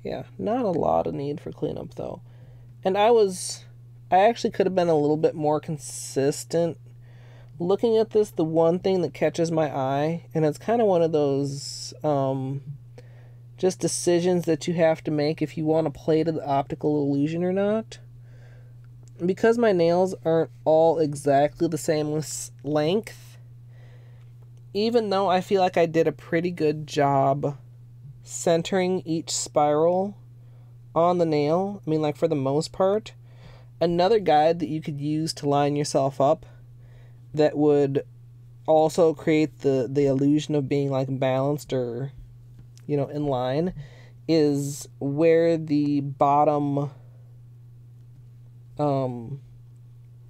Yeah, not a lot of need for cleanup though. And I actually could have been a little bit more consistent. Looking at this, the one thing that catches my eye, and it's kind of one of those just decisions that you have to make if you want to play to the optical illusion or not. Because my nails aren't all exactly the same length, even though I feel like I did a pretty good job centering each spiral on the nail, I mean, like, for the most part, another guide that you could use to line yourself up that would also create the illusion of being like balanced or, you know, in line, is where the bottom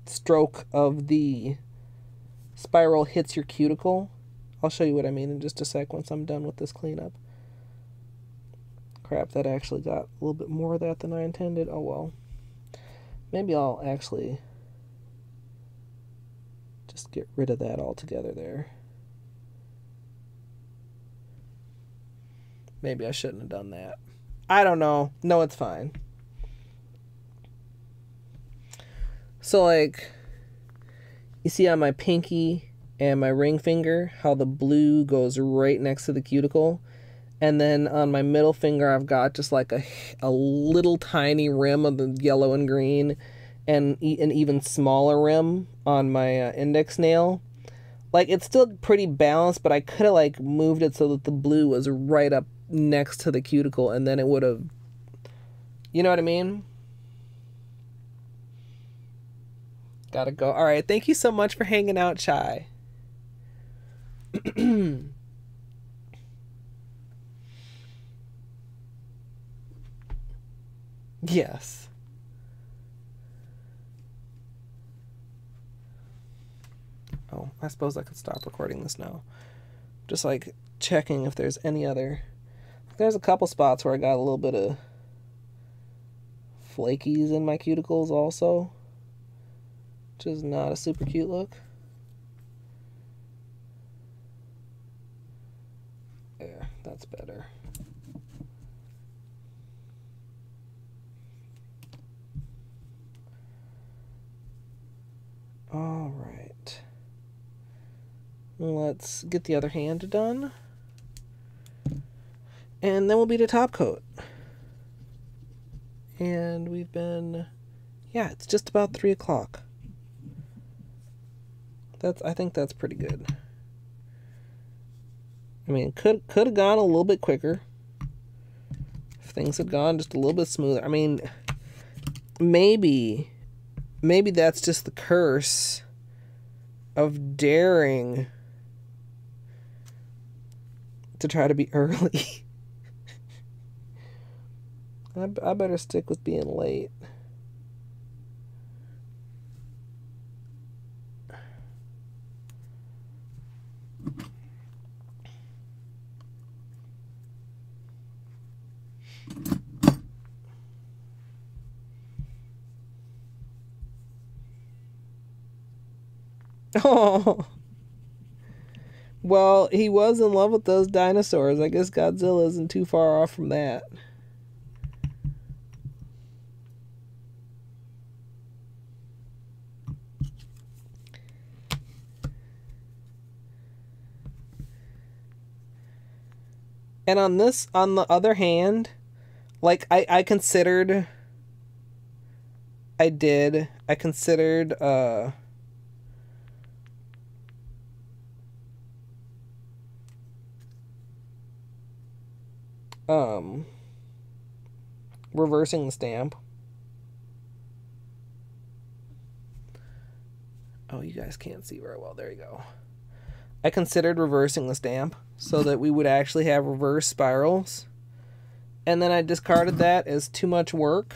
stroke of the spiral hits your cuticle. I'll show you what I mean in just a sec once I'm done with this cleanup. Crap, that actually got a little bit more of that than I intended. Oh well. Maybe I'll actually just get rid of that altogether there. Maybe I shouldn't have done that. I don't know. No, it's fine. So, like, you see on my pinky and my ring finger how the blue goes right next to the cuticle? And then on my middle finger, I've got just like a little tiny rim of the yellow and green, and an even smaller rim on my index nail. Like, it's still pretty balanced, but I could have like moved it so that the blue was right up next to the cuticle, and then it would have, you know what I mean? Gotta go. All right, thank you so much for hanging out, Chai. Yes. Oh, I suppose I could stop recording this now. Just like checking if there's any other. There's a couple spots where I got a little bit of flakies in my cuticles also, which is not a super cute look. There, that's better. All right. Let's get the other hand done. And then we'll be to top coat. And we've been, yeah, it's just about 3 o'clock. I think that's pretty good. I mean, could have gone a little bit quicker if things had gone just a little bit smoother. I mean, maybe that's just the curse of daring to try to be early. I better stick with being late. Oh. Well, he was in love with those dinosaurs. I guess Godzilla isn't too far off from that. And on the other hand, like I considered reversing the stamp. Oh, you guys can't see very well. There you go. I considered reversing the stamp so that we would actually have reverse spirals. And then I discarded that as too much work.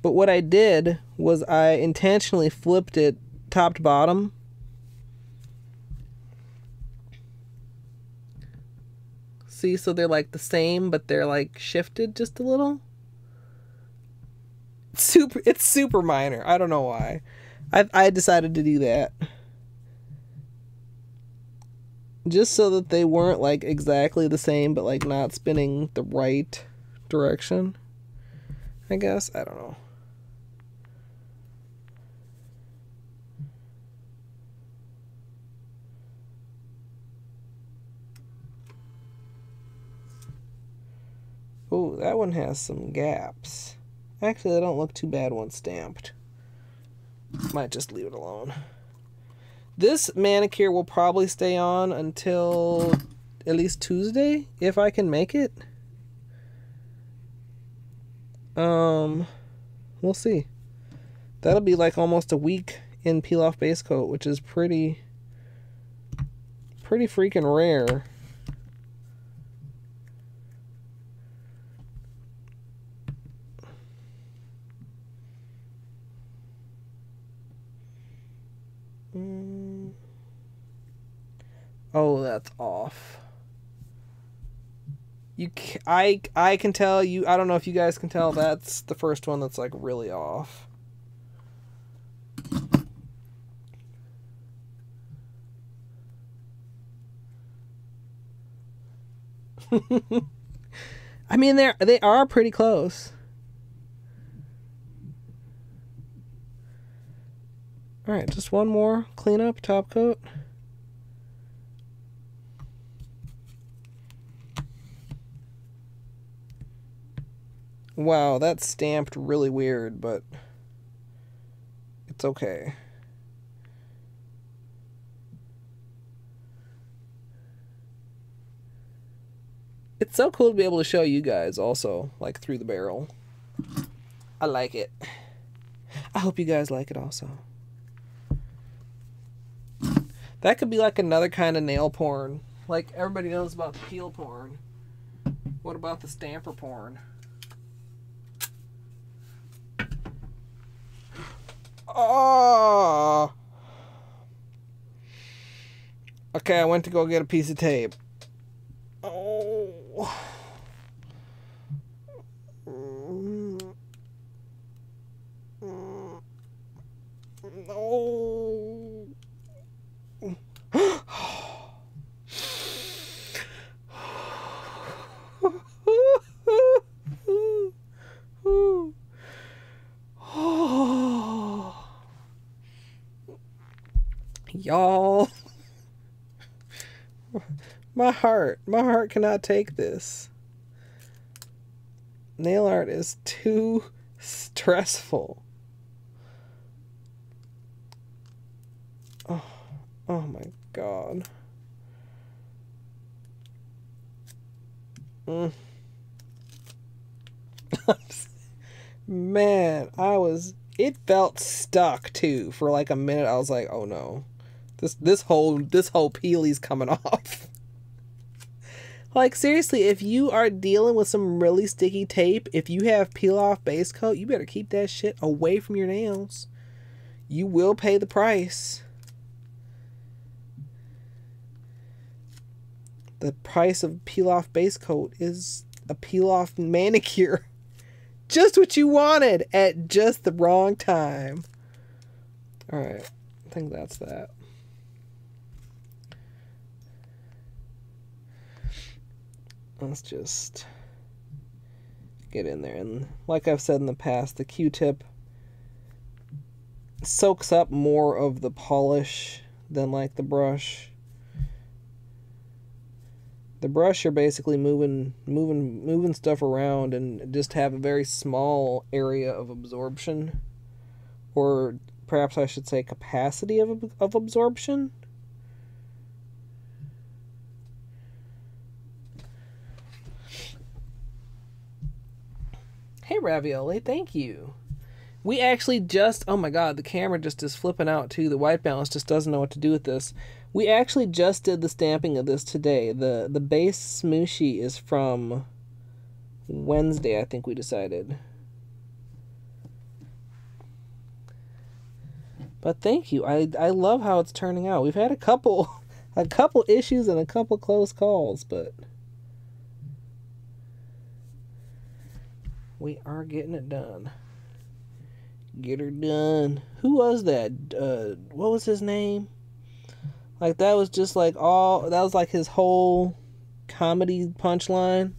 But what I did was I intentionally flipped it top to bottom. See, so they're like the same, but they're like shifted just a little. It's super minor. I don't know why. I decided to do that. Just so that they weren't like exactly the same, but like not spinning the right direction. I guess. I don't know. Oh, that one has some gaps. Actually, they don't look too bad once stamped. Might just leave it alone. This manicure will probably stay on until at least Tuesday, if I can make it. We'll see. That'll be like almost a week in peel off base coat, which is pretty freaking rare. Oh, that's off. I can tell you. I don't know if you guys can tell. That's the first one that's like really off. I mean, they are pretty close. All right, just one more cleanup, top coat. Wow, that's stamped really weird, but it's okay. It's so cool to be able to show you guys also, like, through the barrel. I like it. I hope you guys like it also. That could be like another kind of nail porn. Like, everybody knows about the peel porn. What about the stamper porn? Oh! Okay, I went to go get a piece of tape. Oh. No. Y'all, my heart cannot take this. Nail art is too stressful. Oh my God. Man, it felt stuck too for like a minute. I was like, oh no. This whole peely's coming off. Like, seriously, if you are dealing with some really sticky tape, if you have peel off base coat, you better keep that shit away from your nails. You will pay the price. The price of peel off base coat is a peel off manicure. Just what you wanted at just the wrong time. Alright, I think that's that. Let's just get in there. And like I've said in the past, the Q-tip soaks up more of the polish than like the brush. The brush, you're basically moving stuff around and just have a very small area of absorption, or perhaps I should say capacity of absorption. Hey Ravioli, thank you. We actually just, oh my God, the camera just is flipping out too. The white balance just doesn't know what to do with this. We actually just did the stamping of this today. The base Smooshy is from Wednesday, I think we decided. But thank you. I love how it's turning out. We've had a couple issues and a couple close calls, but we are getting it done. Get her done. Who was that? What was his name? Like, that was just like that was like his whole comedy punchline.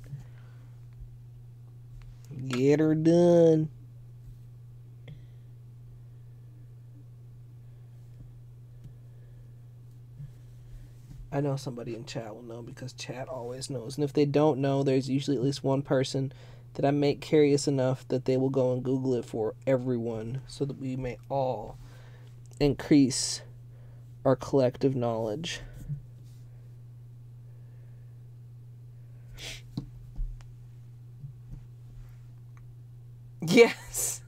Get her done. I know somebody in chat will know because chat always knows. And if they don't know, there's usually at least one person that I make curious enough that they will go and Google it for everyone so that we may all increase our collective knowledge. Yes.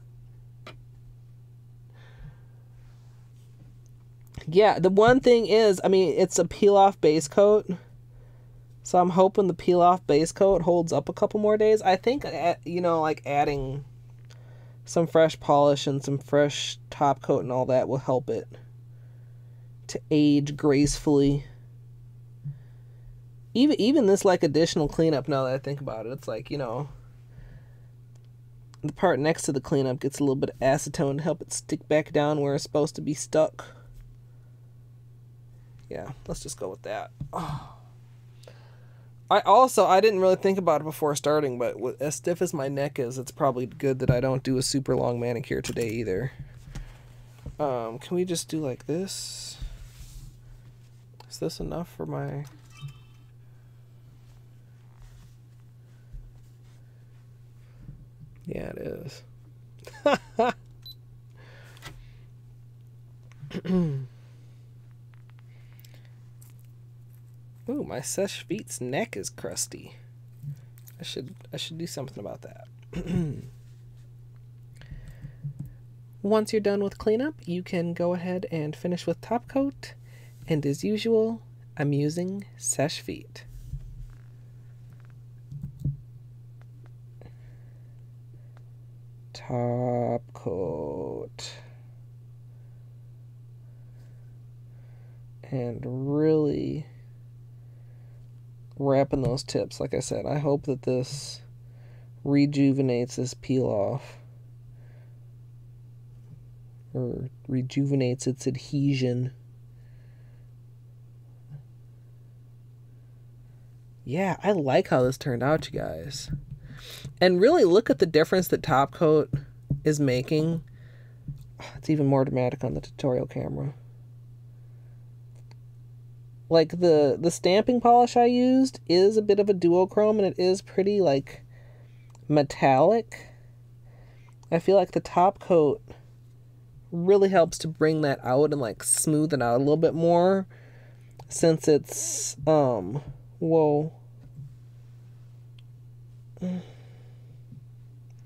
Yeah, the one thing is, I mean, it's a peel-off base coat. So I'm hoping the peel-off base coat holds up a couple more days. I think, you know, like adding some fresh polish and some fresh top coat and all that will help it to age gracefully. Even this, like, additional cleanup, now that I think about it, it's like, you know, the part next to the cleanup gets a little bit of acetone to help it stick back down where it's supposed to be stuck. Yeah, let's just go with that. Oh. I didn't really think about it before starting, but as stiff as my neck is, it's probably good that I don't do a super long manicure today either. Can we just do like this? Is this enough for my... Yeah, it is. Ooh, my Sesh Feet's neck is crusty. I should do something about that. Once you're done with cleanup, you can go ahead and finish with top coat. And as usual, I'm using Sesh Feet. Top coat. And really wrapping those tips. Like I said, I hope that this rejuvenates this peel off. or rejuvenates its adhesion. Yeah, I like how this turned out, you guys. And really look at the difference that top coat is making. It's even more dramatic on the tutorial camera. Like the stamping polish I used is a bit of a duochrome, and it is pretty like metallic. I feel like the top coat really helps to bring that out and like smooth it out a little bit more, since it's whoa.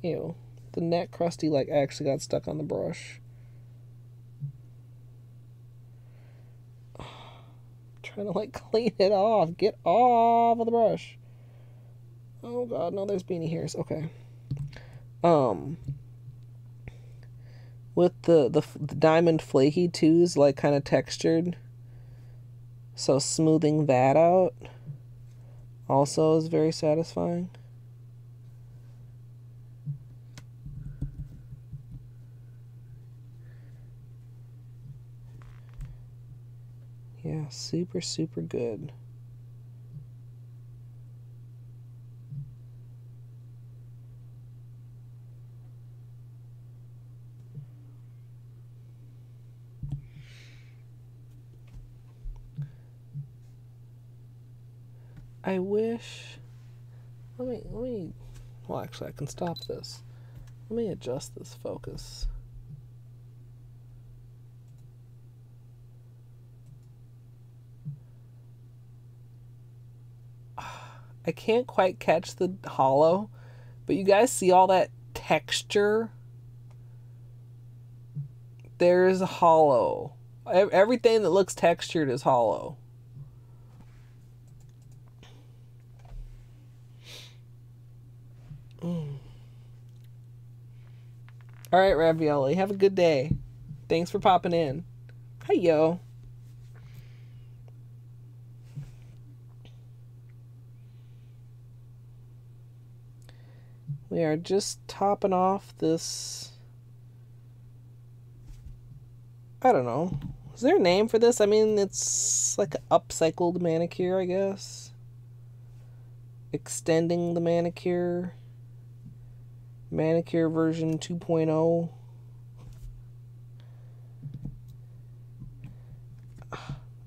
Ew. The net crusty like actually got stuck on the brush. Trying to like clean it off. Get off of the brush. Oh god, no, there's beanie hairs. Okay. With the diamond flaky too is like kind of textured. So smoothing that out also is very satisfying. Yeah, super, super good. I wish, let me, well actually I can stop this. Let me adjust this focus. I can't quite catch the holo, but you guys see all that texture? There's a holo. Everything that looks textured is holo. All right, Ravioli, have a good day. Thanks for popping in. Hi, yo. We are just topping off this, I don't know. Is there a name for this? I mean, it's like an upcycled manicure, I guess. Extending the manicure. Manicure version 2.0.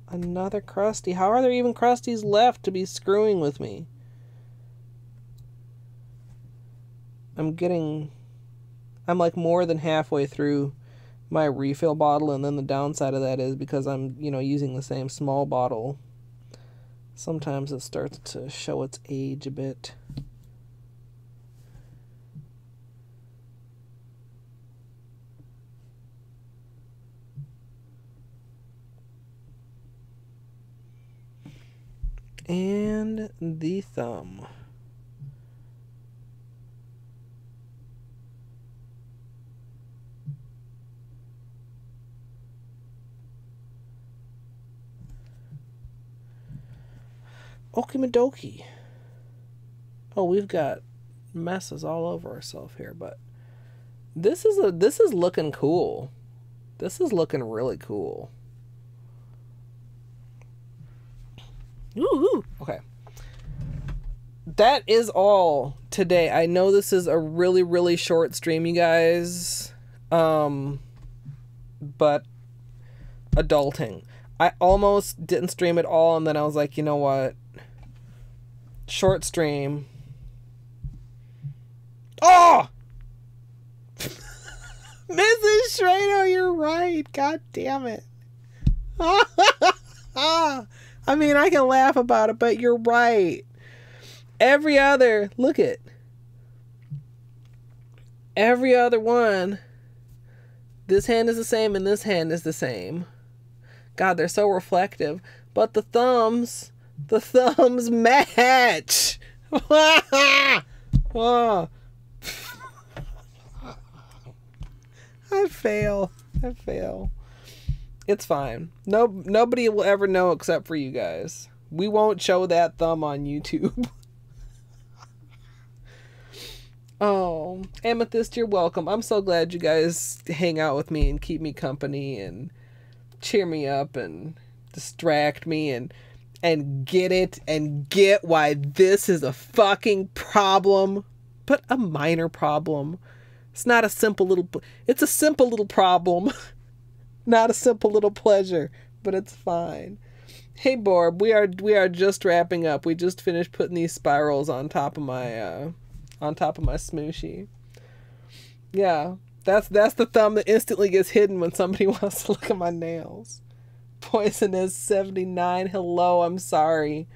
Another crusty. How are there even crusties left to be screwing with me? I'm like more than halfway through my refill bottle, and then the downside of that is because I'm, you know, using the same small bottle, sometimes it starts to show its age a bit. And the thumb. Okimadoki. Oh, we've got messes all over ourselves here, but this is looking cool. This is looking really cool. Woo-hoo. Okay. That is all today. I know this is a really, really short stream, you guys. But adulting. I almost didn't stream at all, and then I was like, you know what? Short stream. Oh! Mrs. Schrader, you're right. God damn it. I mean, I can laugh about it, but you're right. Every other, look it. Every other one, this hand is the same and this hand is the same. God, they're so reflective. But the thumbs match. Oh. I fail. It's fine. Nobody will ever know except for you guys. We won't show that thumb on YouTube. Oh, Amethyst, you're welcome. I'm so glad you guys hang out with me and keep me company and cheer me up and distract me and get it and get why this is a fucking problem, but a minor problem. It's not a simple little, it's a simple little problem, not a simple little pleasure, but it's fine. Hey Borb, we are just wrapping up. We just finished putting these spirals on top of my smooshy. Yeah, that's the thumb that instantly gets hidden when somebody wants to look at my nails. Poisonous 79. Hello, I'm sorry.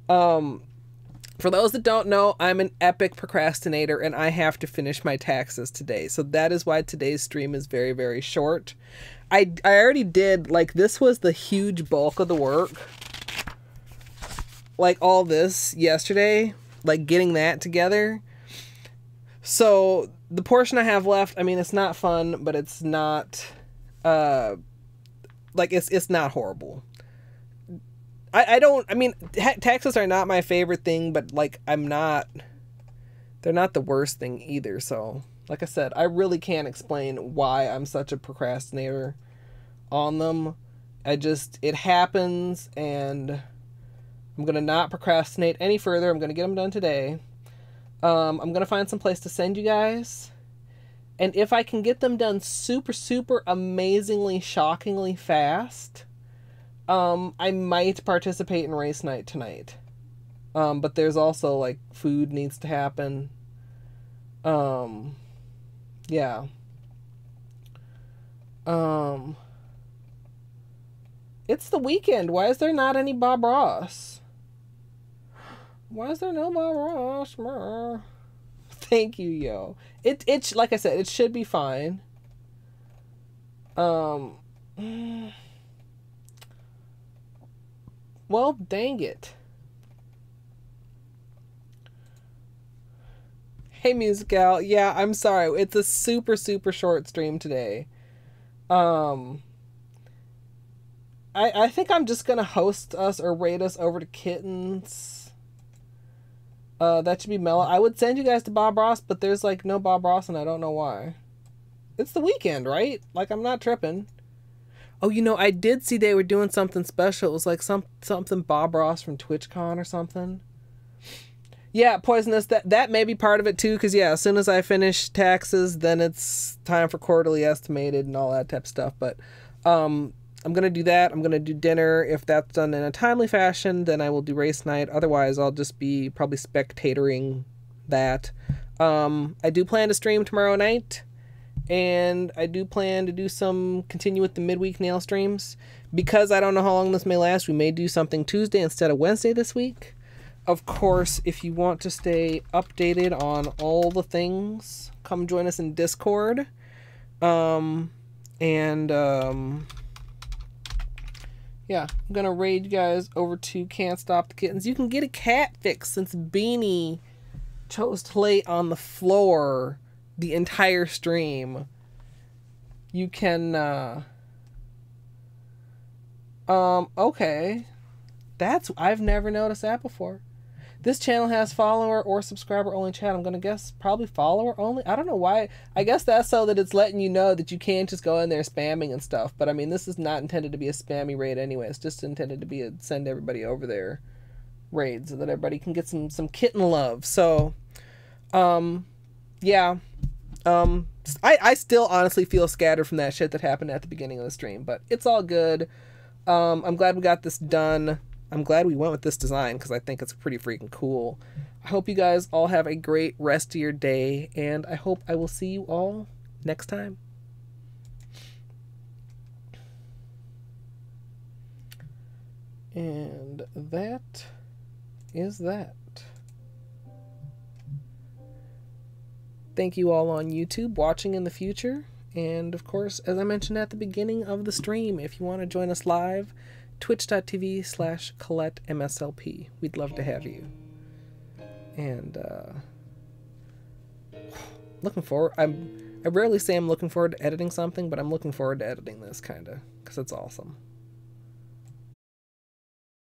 For those that don't know, I'm an epic procrastinator and I have to finish my taxes today. So that is why today's stream is very, very short. I already did, like, this was the huge bulk of the work. Like, all this yesterday, like, getting that together. So, the portion I have left, I mean, it's not fun, but it's not, like, it's not horrible. I mean, taxes are not my favorite thing, but, like, they're not the worst thing either, so... Like I said, I really can't explain why I'm such a procrastinator on them. It happens, and I'm going to not procrastinate any further. I'm going to get them done today. I'm going to find some place to send you guys. And if I can get them done super, super amazingly, shockingly fast, I might participate in race night tonight. But there's also, like, food needs to happen. Yeah. It's the weekend. Why is there not any Bob Ross? Why is there no Bob Ross? Thank you, yo. It like I said, it should be fine. Well, dang it. Hey, Musical. Yeah, I'm sorry. It's a super, super short stream today. I think I'm just gonna host us or raid us over to Kittens. That should be mellow. I would send you guys to Bob Ross, but there's, like, no Bob Ross, and I don't know why. It's the weekend, right? Like, I'm not tripping. Oh, you know, I did see they were doing something special. It was, like, something Bob Ross from TwitchCon or something. Yeah, Poisonous, that may be part of it too, because, yeah, as soon as I finish taxes, then it's time for quarterly estimated and all that type of stuff. But I'm going to do that. I'm going to do dinner. If that's done in a timely fashion, then I will do race night. Otherwise, I'll just be probably spectatoring that. I do plan to stream tomorrow night, and I do plan to continue with the midweek nail streams. Because I don't know how long this may last, we may do something Tuesday instead of Wednesday this week. Of course, if you want to stay updated on all the things, come join us in Discord. Yeah, I'm gonna raid you guys over to Can't Stop the Kittens. You can get a cat fix since Beanie chose to lay on the floor the entire stream. You can, okay. I've never noticed that before. This channel has follower or subscriber only chat. I'm going to guess probably follower only. I don't know why. I guess that's so that it's letting you know that you can't just go in there spamming and stuff. But I mean, this is not intended to be a spammy raid anyway. It's just intended to be send everybody over there raid so that everybody can get some kitten love. So, yeah. I still honestly feel scattered from that shit that happened at the beginning of the stream. But it's all good. I'm glad we got this done. I'm glad we went with this design because I think it's pretty freaking cool. I hope you guys all have a great rest of your day, and I hope I will see you all next time. And that is that. Thank you all on YouTube watching in the future. And of course, as I mentioned at the beginning of the stream, if you want to join us live, twitch.tv/ColetteMSLP. We'd love to have you. And looking forward. I rarely say I'm looking forward to editing something, but I'm looking forward to editing this, kind of, because it's awesome.